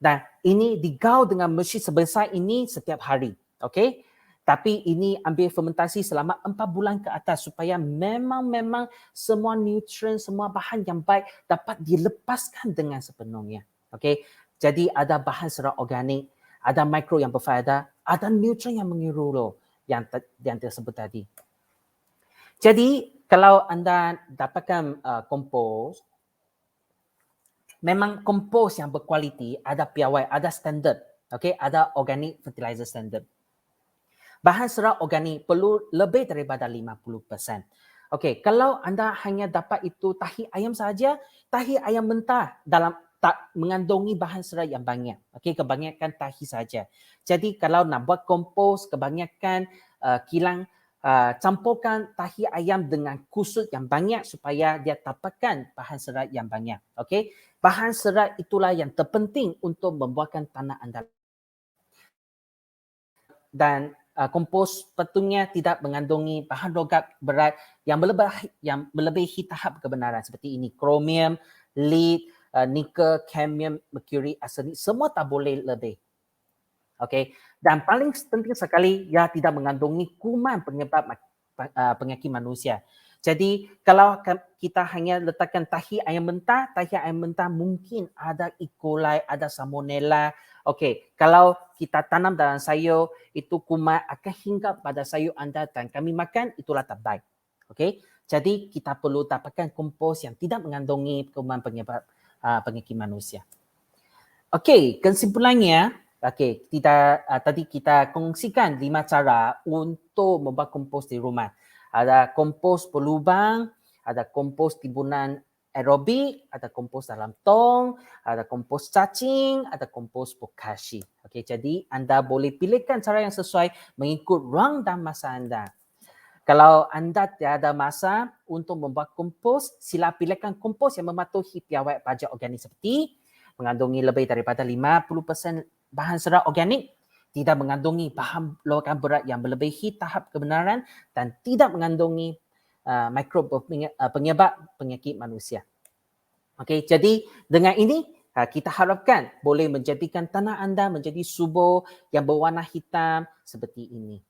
Dan ini digaul dengan mesin sebesar ini setiap hari. Okey. Tapi ini ambil fermentasi selama 4 bulan ke atas supaya memang semua nutrien, semua bahan yang baik dapat dilepaskan dengan sepenuhnya. Okey. Jadi ada bahan serat organik, ada mikro yang berfaedah, ada nutrien yang menyeluruh yang tersebut tadi. Jadi kalau anda dapatkan kompos, memang kompos yang berkualiti, ada piawai, ada standard. Okey, ada organic fertilizer standard. Bahan serat organik perlu lebih daripada 50%. Okey, kalau anda hanya dapat itu tahi ayam saja, tahi ayam mentah dalam tak mengandungi bahan serat yang banyak. Okey, kebanyakan tahi saja. Jadi kalau nak buat kompos, kebanyakan kilang campurkan tahi ayam dengan kusut yang banyak supaya dia dapatkan bahan serat yang banyak. Okey, bahan serat itulah yang terpenting untuk membuatkan tanah anda. Dan kompos patutnya tidak mengandungi bahan logam berat yang melebihi tahap kebenaran seperti ini. Kromium, lead, nikel, cadmium, merkuri, arsenik, semua tak boleh lebih. Okey. Dan paling penting sekali, ia tidak mengandungi kuman penyebab penyakit manusia. Jadi kalau kita hanya letakkan tahi ayam mentah mungkin ada E. coli, ada salmonella. Okey, kalau kita tanam dalam sayur, itu kuman akan hinggap pada sayur anda dan kami makan, itulah tak baik. Okey, jadi kita perlu dapatkan kompos yang tidak mengandungi kuman penyebab penyakit manusia. Okey, kesimpulannya, tadi kita kongsikan 5 cara untuk membuat kompos di rumah. Ada kompos berlubang, ada kompos timbunan aerobik, ada kompos dalam tong, ada kompos cacing, ada kompos bokashi. Okey, jadi anda boleh pilihkan cara yang sesuai mengikut ruang dan masa anda. Kalau anda tiada masa untuk membuat kompos, sila pilihkan kompos yang mematuhi piawai pajak organik seperti mengandungi lebih daripada 50% bahan serat organik, tidak mengandungi bahan logam berat yang melebihi tahap kebenaran dan tidak mengandungi mikrob penyebab penyakit manusia. Okey, jadi dengan ini kita harapkan boleh menjadikan tanah anda menjadi subur yang berwarna hitam seperti ini.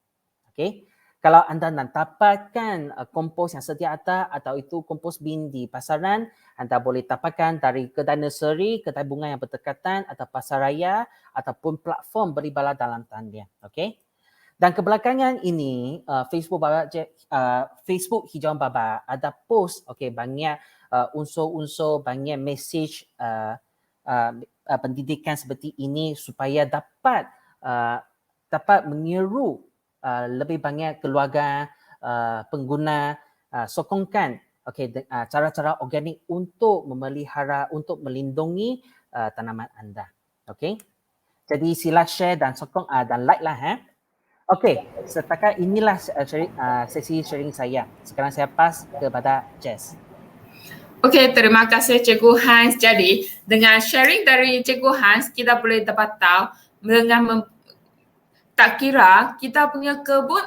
Okey. Kalau anda nak dapatkan kompos yang sedia ada atau itu kompos bin di pasaran, anda boleh dapatkan dari kedai nursery, kedai bunga yang berdekatan atau pasaraya ataupun platform beribadah dalam talian. Okey. Dan kebelakangan ini Facebook Hijauan Baba ada post banyak unsur-unsur, banyak message pendidikan seperti ini supaya dapat menyeru lebih banyak keluarga pengguna sokongkan cara-cara organik untuk memelihara, untuk melindungi tanaman anda. Okey. Jadi sila share dan sokong dan like lah. Okey, setakat inilah sesi sharing saya. Sekarang saya pass kepada Jess. Okey, terima kasih Cikgu Hans. Jadi, dengan sharing dari Cikgu Hans, kita boleh dapat tahu dengan tak kira kita punya kebun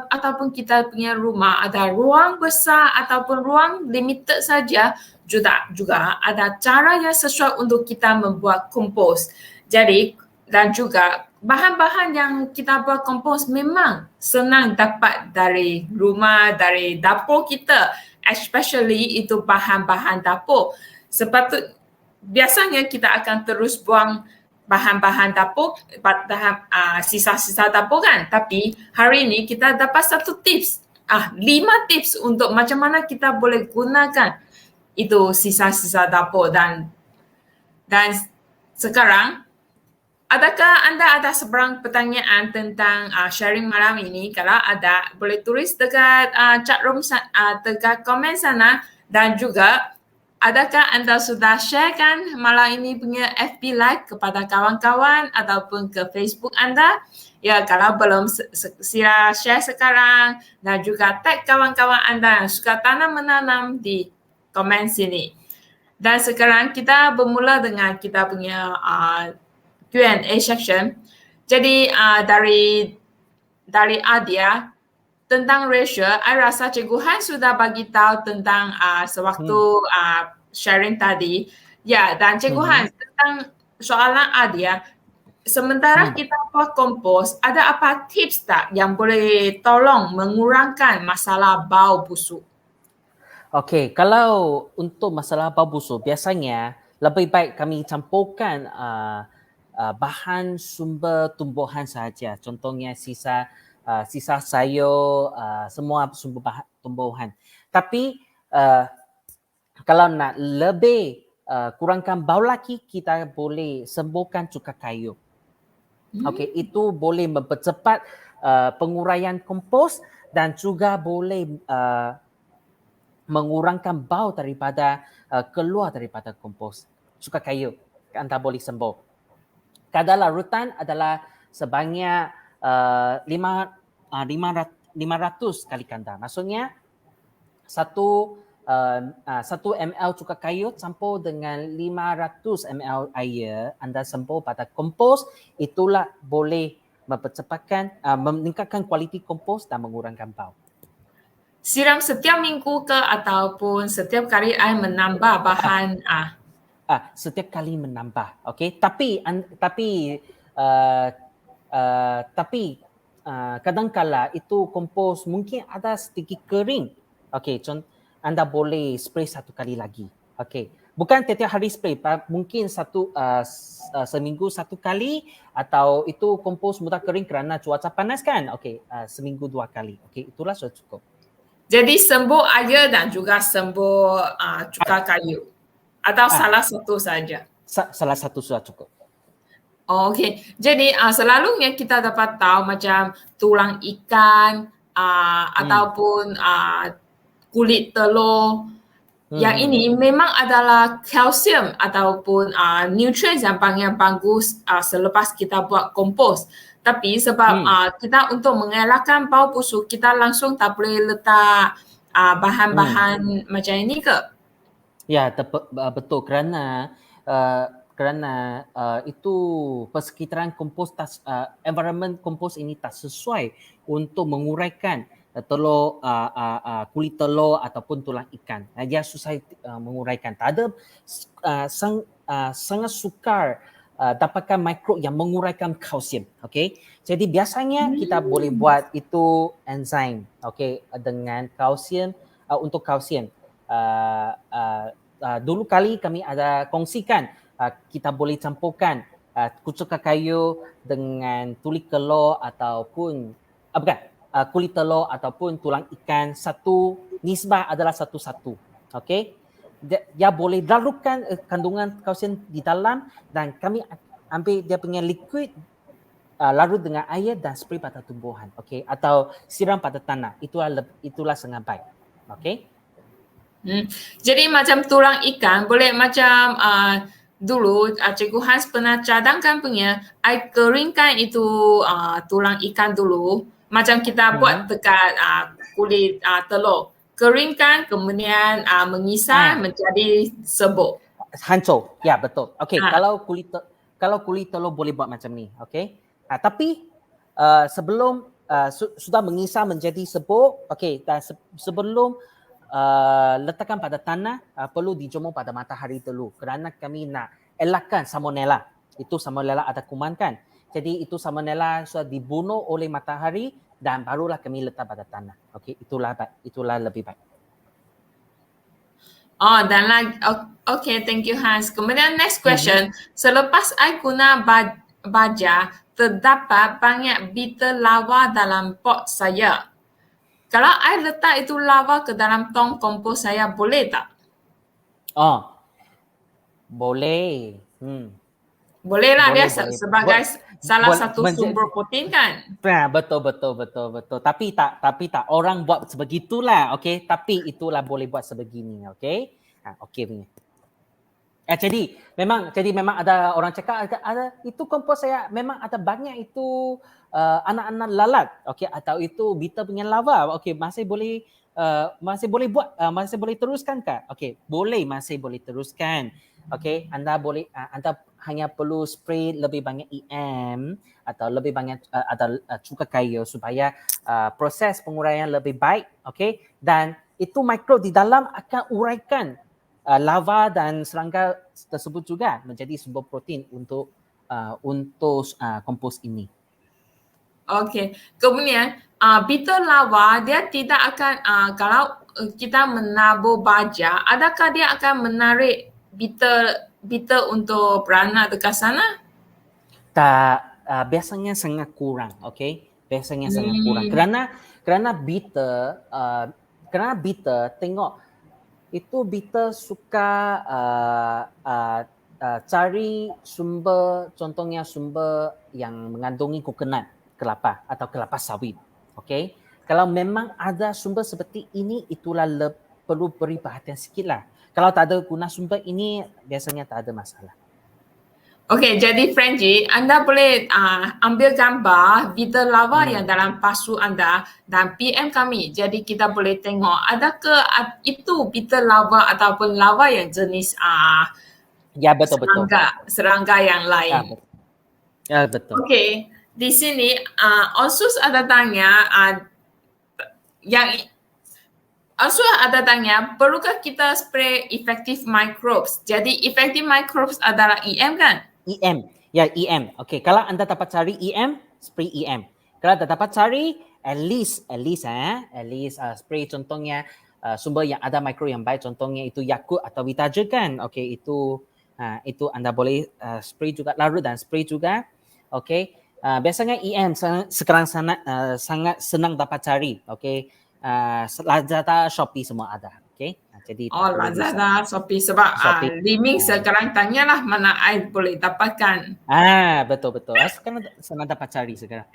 ataupun kita punya rumah ada ruang besar ataupun ruang limited saja, juga ada cara yang sesuai untuk kita membuat kompos. Jadi, dan juga bahan-bahan yang kita buat kompos memang senang dapat dari rumah, dari dapur kita, especially itu bahan-bahan dapur. Biasanya kita akan terus buang bahan-bahan dapur, sisa-sisa dapur kan. Tapi hari ini kita dapat satu tips, 5 tips untuk macam mana kita boleh gunakan itu sisa-sisa dapur. Dan sekarang, adakah anda ada sebarang pertanyaan tentang sharing malam ini? Kalau ada, boleh tulis dekat chat room, dekat komen sana. Dan juga, adakah anda sudah sharekan malam ini punya FB Live kepada kawan-kawan ataupun ke Facebook anda? Ya, kalau belum, sila share sekarang dan juga tag kawan-kawan anda yang suka tanam-menanam di komen sini. Dan sekarang kita bermula dengan kita punya Q&A section. Jadi dari Adia, tentang ratio, I rasa Cikgu Han sudah bagi tahu tentang sewaktu sharing tadi. Ya, dan Cikgu Han, tentang soalan Adia, sementara kita buat kompos, ada apa tips tak yang boleh tolong mengurangkan masalah bau busuk? Okey, kalau untuk masalah bau busuk, biasanya lebih baik kami campurkan bahan sumber tumbuhan sahaja. Contohnya sisa sayur, semua sumber bahan tumbuhan. Tapi kalau nak lebih kurangkan bau lagi, kita boleh semburkan cuka kayu. Okey, itu boleh mempercepat penguraian kompos dan juga boleh mengurangkan bau daripada keluar daripada kompos. Cuka kayu anda boleh sembur. Kadar larutan adalah sebanyak 500 kali kandar. Maksudnya 1 ml cuka kayu campur dengan 500 ml air anda sembur pada kompos, itulah boleh mempercepatkan meningkatkan kualiti kompos dan mengurangkan bau. Siram setiap minggu ke ataupun setiap kali I menambah bahan? Setiap kali menambah, okey. Tapi kadang-kala itu kompos mungkin ada sedikit kering. Okey, anda boleh spray satu kali lagi. Okey. Bukan setiap hari spray, mungkin seminggu satu kali atau itu kompos mudah kering kerana cuaca panas kan. Okey, seminggu 2 kali. Okey, itulah sudah cukup. Jadi sembur air dan juga sembur cuka kayu? Atau salah satu saja? Salah satu sudah cukup. Oh, okey. Jadi selalunya kita dapat tahu macam tulang ikan ataupun kulit telur. Yang ini memang adalah kalsium ataupun nutrient yang paling bagus selepas kita buat kompos. Tapi sebab kita untuk mengelakkan bau busuk, kita langsung tak boleh letak bahan-bahan macam ini ke? Ya, betul kerana itu persekitaran kompos environment kompos ini tak sesuai untuk menguraikan kulit telur ataupun tulang ikan. Dia susah menguraikan. Tak ada sangat sukar dapatkan mikrob yang menguraikan kalsium. Okay? Jadi biasanya kita boleh buat itu enzim, okay, dengan kalsium untuk kalsium. Dulu kali kami ada kongsikan kita boleh campurkan kucuk kayu dengan kulit telur ataupun kulit telur ataupun tulang ikan, satu nisbah adalah 1:1. Okay? Dia boleh larutkan kandungan kalsium di dalam dan kami ambil dia punya liquid larut dengan air dan spray pada tumbuhan, okay? Atau siram pada tanah. Itulah sangat baik. Okay? Jadi macam tulang ikan, boleh macam dulu Cikgu Hans pernah cadangkan punya air keringkan itu tulang ikan dulu. Macam kita buat dekat kulit telur. Keringkan kemudian mengisar menjadi serbuk. Hancur. Ya, betul. Okey, kalau kulit telur boleh buat macam ni, okey. Tapi sebelum sudah mengisar menjadi serbuk, okey, sebelum letakkan pada tanah, perlu dijemur pada matahari dulu kerana kami nak elakkan salmonella. Itu salmonella ada kuman kan. Jadi itu salmonella sudah dibunuh oleh matahari dan barulah kami letak pada tanah. Okey, itulah lebih baik. Dan lagi, okay, thank you Hans. Kemudian next question, selepas I guna baja, terdapat banyak bitter lava dalam pot saya. Kalau I letak itu lava ke dalam tong kompos saya, boleh tak? Boleh. Boleh lah, dia sebagai salah satu sumber protein kan? Betul. Tapi tak orang buat sebegitulah, okey. Tapi itulah boleh buat sebegini, okey. Okey punya. Jadi memang ada orang cakap ada itu kompos saya memang ada banyak itu anak-anak lalat, okey, atau itu bitter punya lava. Okey, masih boleh buat, masih boleh teruskan kah? Okey, masih boleh teruskan. Okey, anda hanya perlu spray lebih banyak EM atau lebih banyak ada cuka kayu supaya proses penguraian lebih baik, okey, dan itu mikrob di dalam akan uraikan lava dan serangga tersebut juga menjadi sumber protein untuk kompos ini. Okey. Kemudian bitter lava dia tidak akan kalau kita menabur baja, adakah dia akan menarik bitter untuk beranak dekat sana? Tak, biasanya sangat kurang, okey. Biasanya sangat kurang. Kerana bitter tengok itu bitter suka cari sumber, contohnya sumber yang mengandungi kokonat, kelapa atau kelapa sawit. Okey. Kalau memang ada sumber seperti ini, itulah perlu beri perhatian sikitlah. Kalau tak ada guna sumber ini, biasanya tak ada masalah. Okey, jadi Frankie, anda boleh ambil gambar bitter lava yang dalam pasu anda dan PM kami. Jadi kita boleh tengok adakah itu bitter lava ataupun lava yang jenis ya, betul. serangga yang lain. Ya, betul. Okey, di sini Onsus ada tanya perlukah kita spray effective microbes? Jadi effective microbes adalah EM kan? EM. Ya, EM. Okey, kalau anda dapat cari EM, spray EM. Kalau anda dapat cari at least spray contohnya sumber yang ada mikro yang baik, contohnya itu Yakult atau Vitagen kan. Okey, itu anda boleh spray juga, larut dan spray juga. Okey. Biasanya EM sekarang sangat senang dapat cari. Okey. Lazada, Shopee semua ada. Okey. Jadi Lazada, Shopee sebab Liming sekarang tanyalah mana I boleh dapatkan. Betul. Sekarang senang dapat cari sekarang.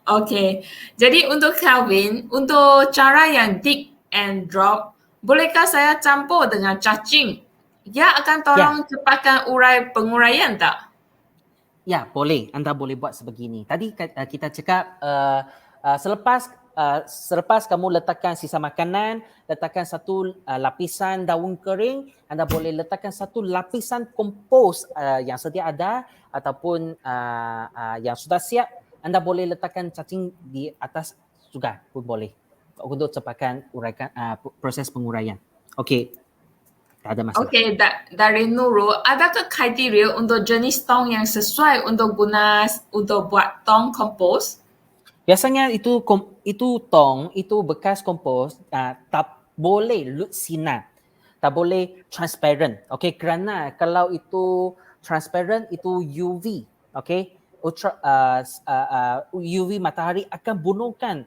Okey. Jadi untuk Kelvin, untuk cara yang dig and drop, bolehkah saya campur dengan cacing? Dia akan tolong cepatkan penguraian tak? Ya, boleh. Anda boleh buat sebegini. Tadi kita cakap selepas kamu letakkan sisa makanan, letakkan satu lapisan daun kering, anda boleh letakkan satu lapisan kompos yang sedia ada ataupun yang sudah siap. Anda boleh letakkan cacing di atas juga pun boleh untuk cepatkan proses penguraian. Okey, tak ada masalah. Okey, dari Nurul, adakah kriteria untuk jenis tong yang sesuai untuk buat tong kompos? Biasanya itu tong, itu bekas kompos tak boleh lut sinar. Tak boleh transparent. Okey, kerana kalau itu transparent itu UV, okey? UV matahari akan bunuhkan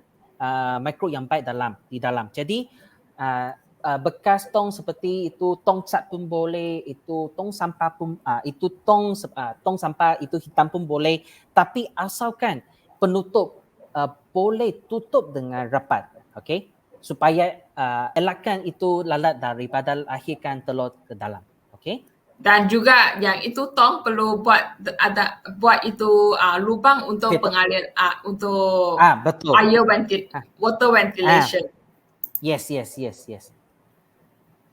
mikrob yang baik di dalam. Jadi bekas tong seperti itu, tong cat pun boleh, itu tong sampah pun itu tong sampah itu hitam pun boleh, tapi asalkan penutup boleh tutup dengan rapat, okey, supaya elakkan itu lalat daripada lahirkan telur ke dalam, okey. Dan juga yang itu tong perlu buat itu lubang untuk Filter. pengalian untuk Betul. water ventilation. Yes.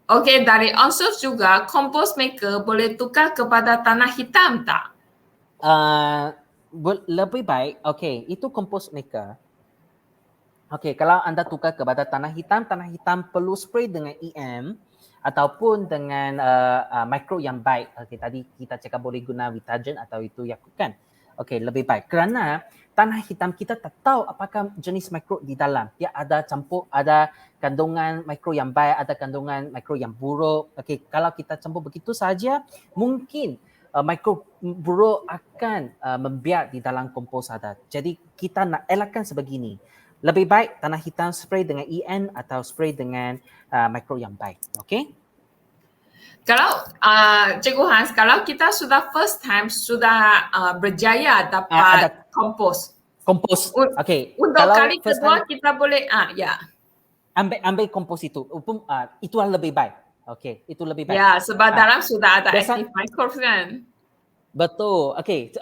Okey, dari Onsurf juga, kompos maker boleh tukar kepada tanah hitam tak? Lebih baik, okey, itu kompos maker. Okey, kalau anda tukar kepada tanah hitam perlu spray dengan EM ataupun dengan mikro yang baik. Okey, tadi kita cakap boleh guna Vitagen atau itu Yakult kan. Okey, lebih baik kerana tanah hitam kita tak tahu apakah jenis mikro di dalam. Dia ada campur, ada kandungan mikro yang baik, ada kandungan mikro yang buruk. Okey, kalau kita campur begitu saja, mungkin mikro buruk akan membiak di dalam kompos ada. Jadi kita nak elakkan sebegini. Lebih baik tanah hitam spray dengan EN atau spray dengan mikro yang baik. Okey? Kalau Cikgu Hans, kalau kita sudah first time sudah berjaya dapat kompos. Okey. Untuk Kalau kali first kedua time, kita boleh ambil kompos itu. Itu lebih baik. Okey, itu lebih baik. Ya, sebab dalam sudah ada biasa- active microbes kan. Betul. Okey,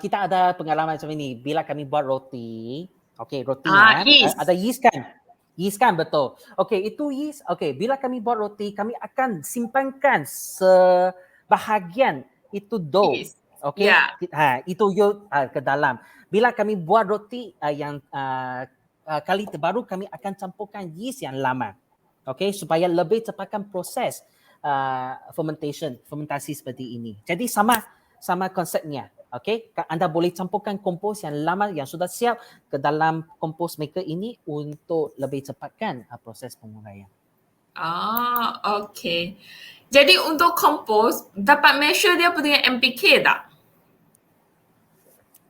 kita ada pengalaman macam ini. Bila kami buat roti, okey, rotinya Yeast. ada yeast kan? Yeast kan, betul. Okey, itu yeast. Okey, bila kami buat roti, kami akan simpankan sebahagian itu dough. Yeast. Okey, Ya. itu ke dalam. Bila kami buat roti yang kali terbaru, kami akan campurkan yeast yang lama. Okey, supaya lebih cepatkan proses fermentasi seperti ini. Jadi sama konsepnya. Okey, anda boleh campurkan kompos yang lama yang sudah siap ke dalam kompos maker ini untuk lebih cepatkan proses penguraian. Okey. Jadi untuk kompos, dapat measure dia punya MPK tak?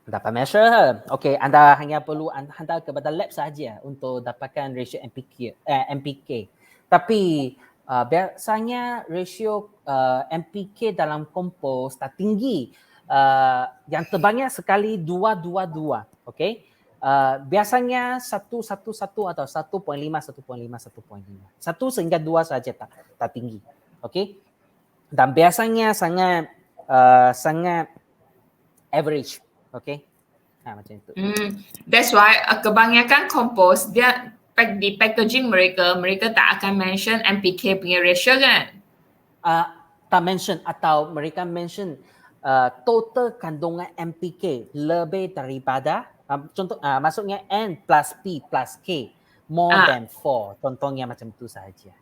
Dapat measure. Okey, anda hanya perlu hantar kepada lab sahaja untuk dapatkan ratio MPK. Tapi biasanya ratio MPK dalam kompos tak tinggi. Yang terbanyak sekali 2. Okey. Biasanya 1 atau 1.5. 1 sehingga 2 saja tak tinggi. Okey. Dan biasanya sangat average. Okay. Macam itu. That's why kebanyakan kompos dia di packaging mereka tak akan mention MPK punya ratio kan? Tak mention atau mereka mention total kandungan MPK lebih daripada contoh maksudnya N plus P plus K more than 4. Contohnya macam itu sahaja.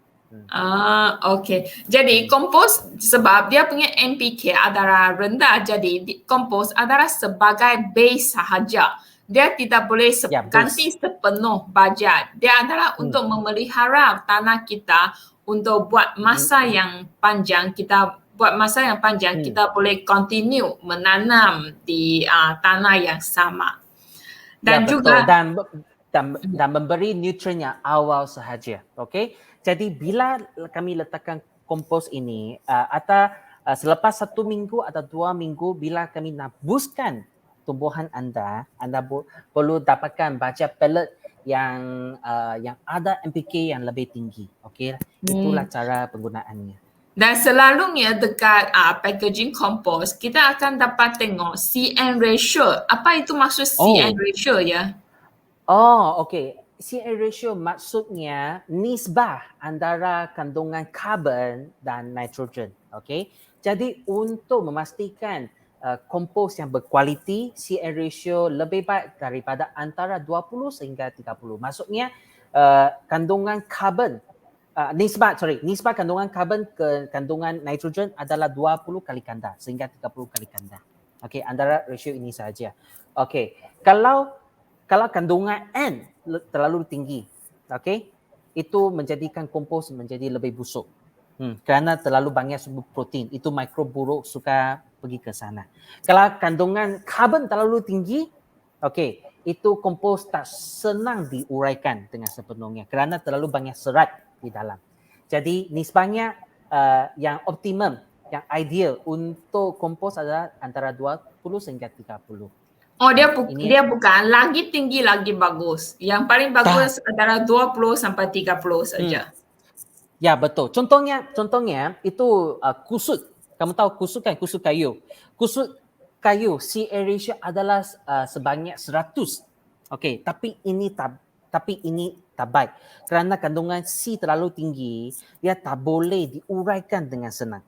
Okey. Jadi kompos sebab dia punya MPK adalah rendah, jadi kompos adalah sebagai base sahaja. Dia tidak boleh ganti sepenuh bajet. Dia adalah untuk memelihara tanah kita untuk buat masa yang panjang. Kita boleh continue menanam di tanah yang sama. Dan juga dan memberi nutrien yang awal sahaja. Okey. Jadi bila kami letakkan kompos ini atau selepas 1 minggu atau 2 minggu bila kami nak boostkan tumbuhan anda perlu dapatkan baja pellet yang ada MPK yang lebih tinggi. Okey. Itulah cara penggunaannya. Dan selalunya dekat packaging kompos, kita akan dapat tengok CN ratio. Apa itu maksud CN ratio ya? Okey. CN ratio maksudnya nisbah antara kandungan karbon dan nitrogen. Okey. Jadi untuk memastikan kompos yang berkualiti, CN ratio lebih baik daripada antara 20 sehingga 30. Maksudnya kandungan karbon, nisbah kandungan karbon ke kandungan nitrogen adalah 20 kali ganda sehingga 30 kali ganda. Okey, antara ratio ini saja. Okey, kalau kandungan N terlalu tinggi, okey, itu menjadikan kompos menjadi lebih busuk. Kerana terlalu banyak sumber protein, itu mikroburuk suka pergi ke sana. Kalau kandungan karbon terlalu tinggi, okey, itu kompos tak senang diuraikan dengan sepenuhnya kerana terlalu banyak serat di dalam. Jadi nisbahnya yang optimum, yang ideal untuk kompos adalah antara 20 sehingga 30. Oh, dia Ini dia bukan lagi tinggi lagi bagus. Yang paling bagus antara 20 sampai 30 saja. Ya, betul. Contohnya itu kusut. Kamu tahu kusut kan? Kusut kayu. Kusut kayu CA ratio adalah sebanyak 100. Okey, tapi ini tak baik. Kerana kandungan C terlalu tinggi, dia tak boleh diuraikan dengan senang.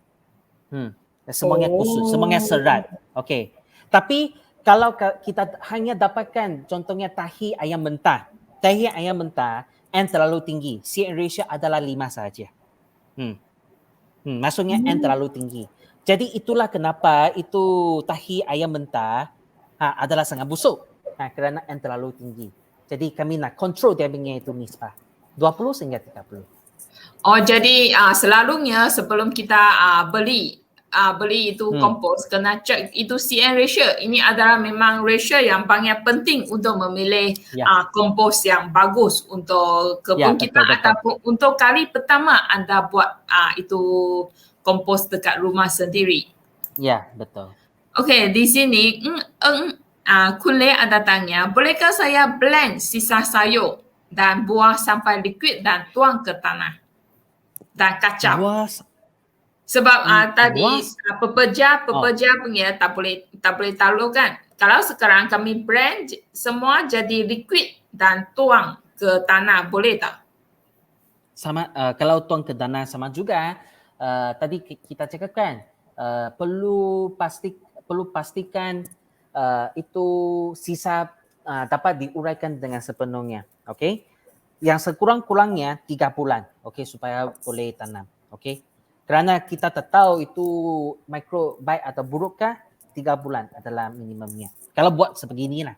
Semuanya kusut, semuanya serat. Okey. Tapi kalau kita hanya dapatkan contohnya tahi ayam mentah N terlalu tinggi, CN ratio adalah 5 saja. Maksudnya N terlalu tinggi. Jadi itulah kenapa itu tahi ayam mentah adalah sangat busuk. Kerana N terlalu tinggi. Jadi kami nak kontrol dia punya itu nisbah. 20 sehingga 30. Oh, jadi selalunya sebelum kita beli itu kompos, kena cek itu CN ratio. Ini adalah memang ratio yang paling penting untuk memilih kompos yang bagus untuk kebun kita ataupun untuk kali pertama anda buat itu kompos dekat rumah sendiri. Ya, betul. Okey, di sini Kun Le ada tanya, bolehkah saya blend sisa sayur dan buah sampai liquid dan tuang ke tanah dan kacau? Sebab tadi pepeja punya tak boleh tahu kan. Kalau sekarang kami blend semua jadi liquid dan tuang ke tanah, boleh tak? Sama, kalau tuang ke tanah sama juga. Tadi kita cakap kan, perlu pastikan itu sisa dapat diuraikan dengan sepenuhnya. Okey? Yang sekurang-kurangnya 3 bulan, okey, supaya boleh tanam. Okey? Kerana kita tak tahu itu mikro baik atau burukkah, 3 bulan adalah minimumnya. Kalau buat sebeginilah.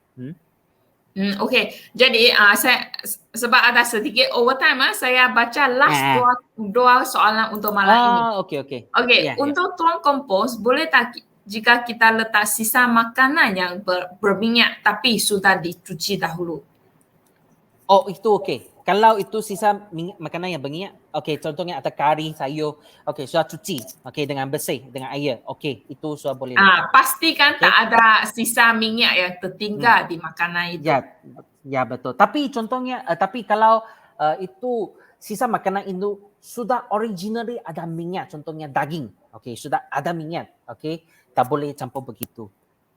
Okey. Jadi saya sebab ada sedikit overtime saya baca last dua soalan untuk malam ini. Okey. Okey, untuk tuang kompos boleh tak jika kita letak sisa makanan yang berminyak tapi sudah dicuci dahulu? Oh, itu okey. Kalau itu sisa makanan yang berminyak, okey, contohnya ada kari, sayur, okey, sudah cuci, okey, dengan bersih, dengan air, okey, itu sudah boleh letak. Pastikan tak ada sisa minyak yang tertinggal di makanan itu. Ya, betul. Tapi contohnya, tapi kalau itu sisa makanan itu sudah originally ada minyak, contohnya daging, okey, sudah ada minyak, okey, tak boleh campur begitu.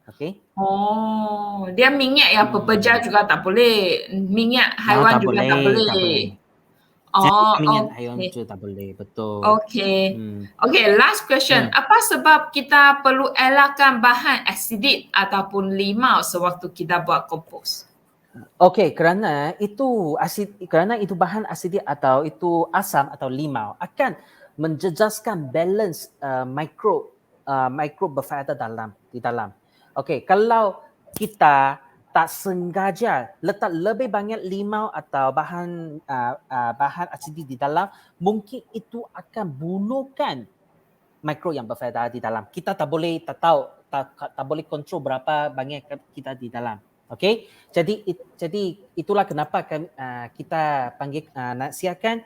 Okey. Oh, dia minyak yang pepeja juga tak boleh. Minyak haiwan juga tak boleh. Oh, minyak haiwan juga tak boleh, betul. Okey. Okey, last question. Apa sebab kita perlu elakkan bahan asidik ataupun limau sewaktu kita buat kompos? Okey, kerana itu bahan asidik atau itu asam atau limau akan menjejaskan balance mikro berfaedah di dalam. Okey, kalau kita tak sengaja letak lebih banyak limau atau bahan asidik di dalam, mungkin itu akan bunuhkan mikro yang berfaedah di dalam. Kita tak boleh kontrol berapa banyak kita di dalam. Okey, jadi itulah kenapa kita panggil nasihatkan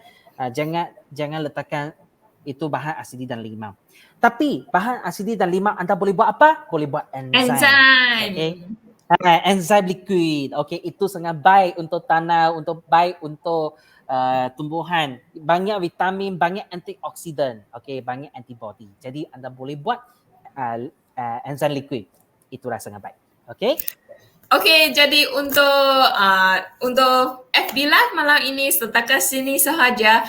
jangan letakkan itu bahan asidik dan limau. Tapi bahan asidik dan limau anda boleh buat apa? Boleh buat enzim. Okey. Enzim liquid. Okey, itu sangat baik untuk tanah, baik untuk tumbuhan. Banyak vitamin, banyak antioksidan. Okey, banyak antibody. Jadi anda boleh buat enzim liquid. Itulah sangat baik. Okey. Okey, jadi untuk FB Live malam ini setakat sini sahaja.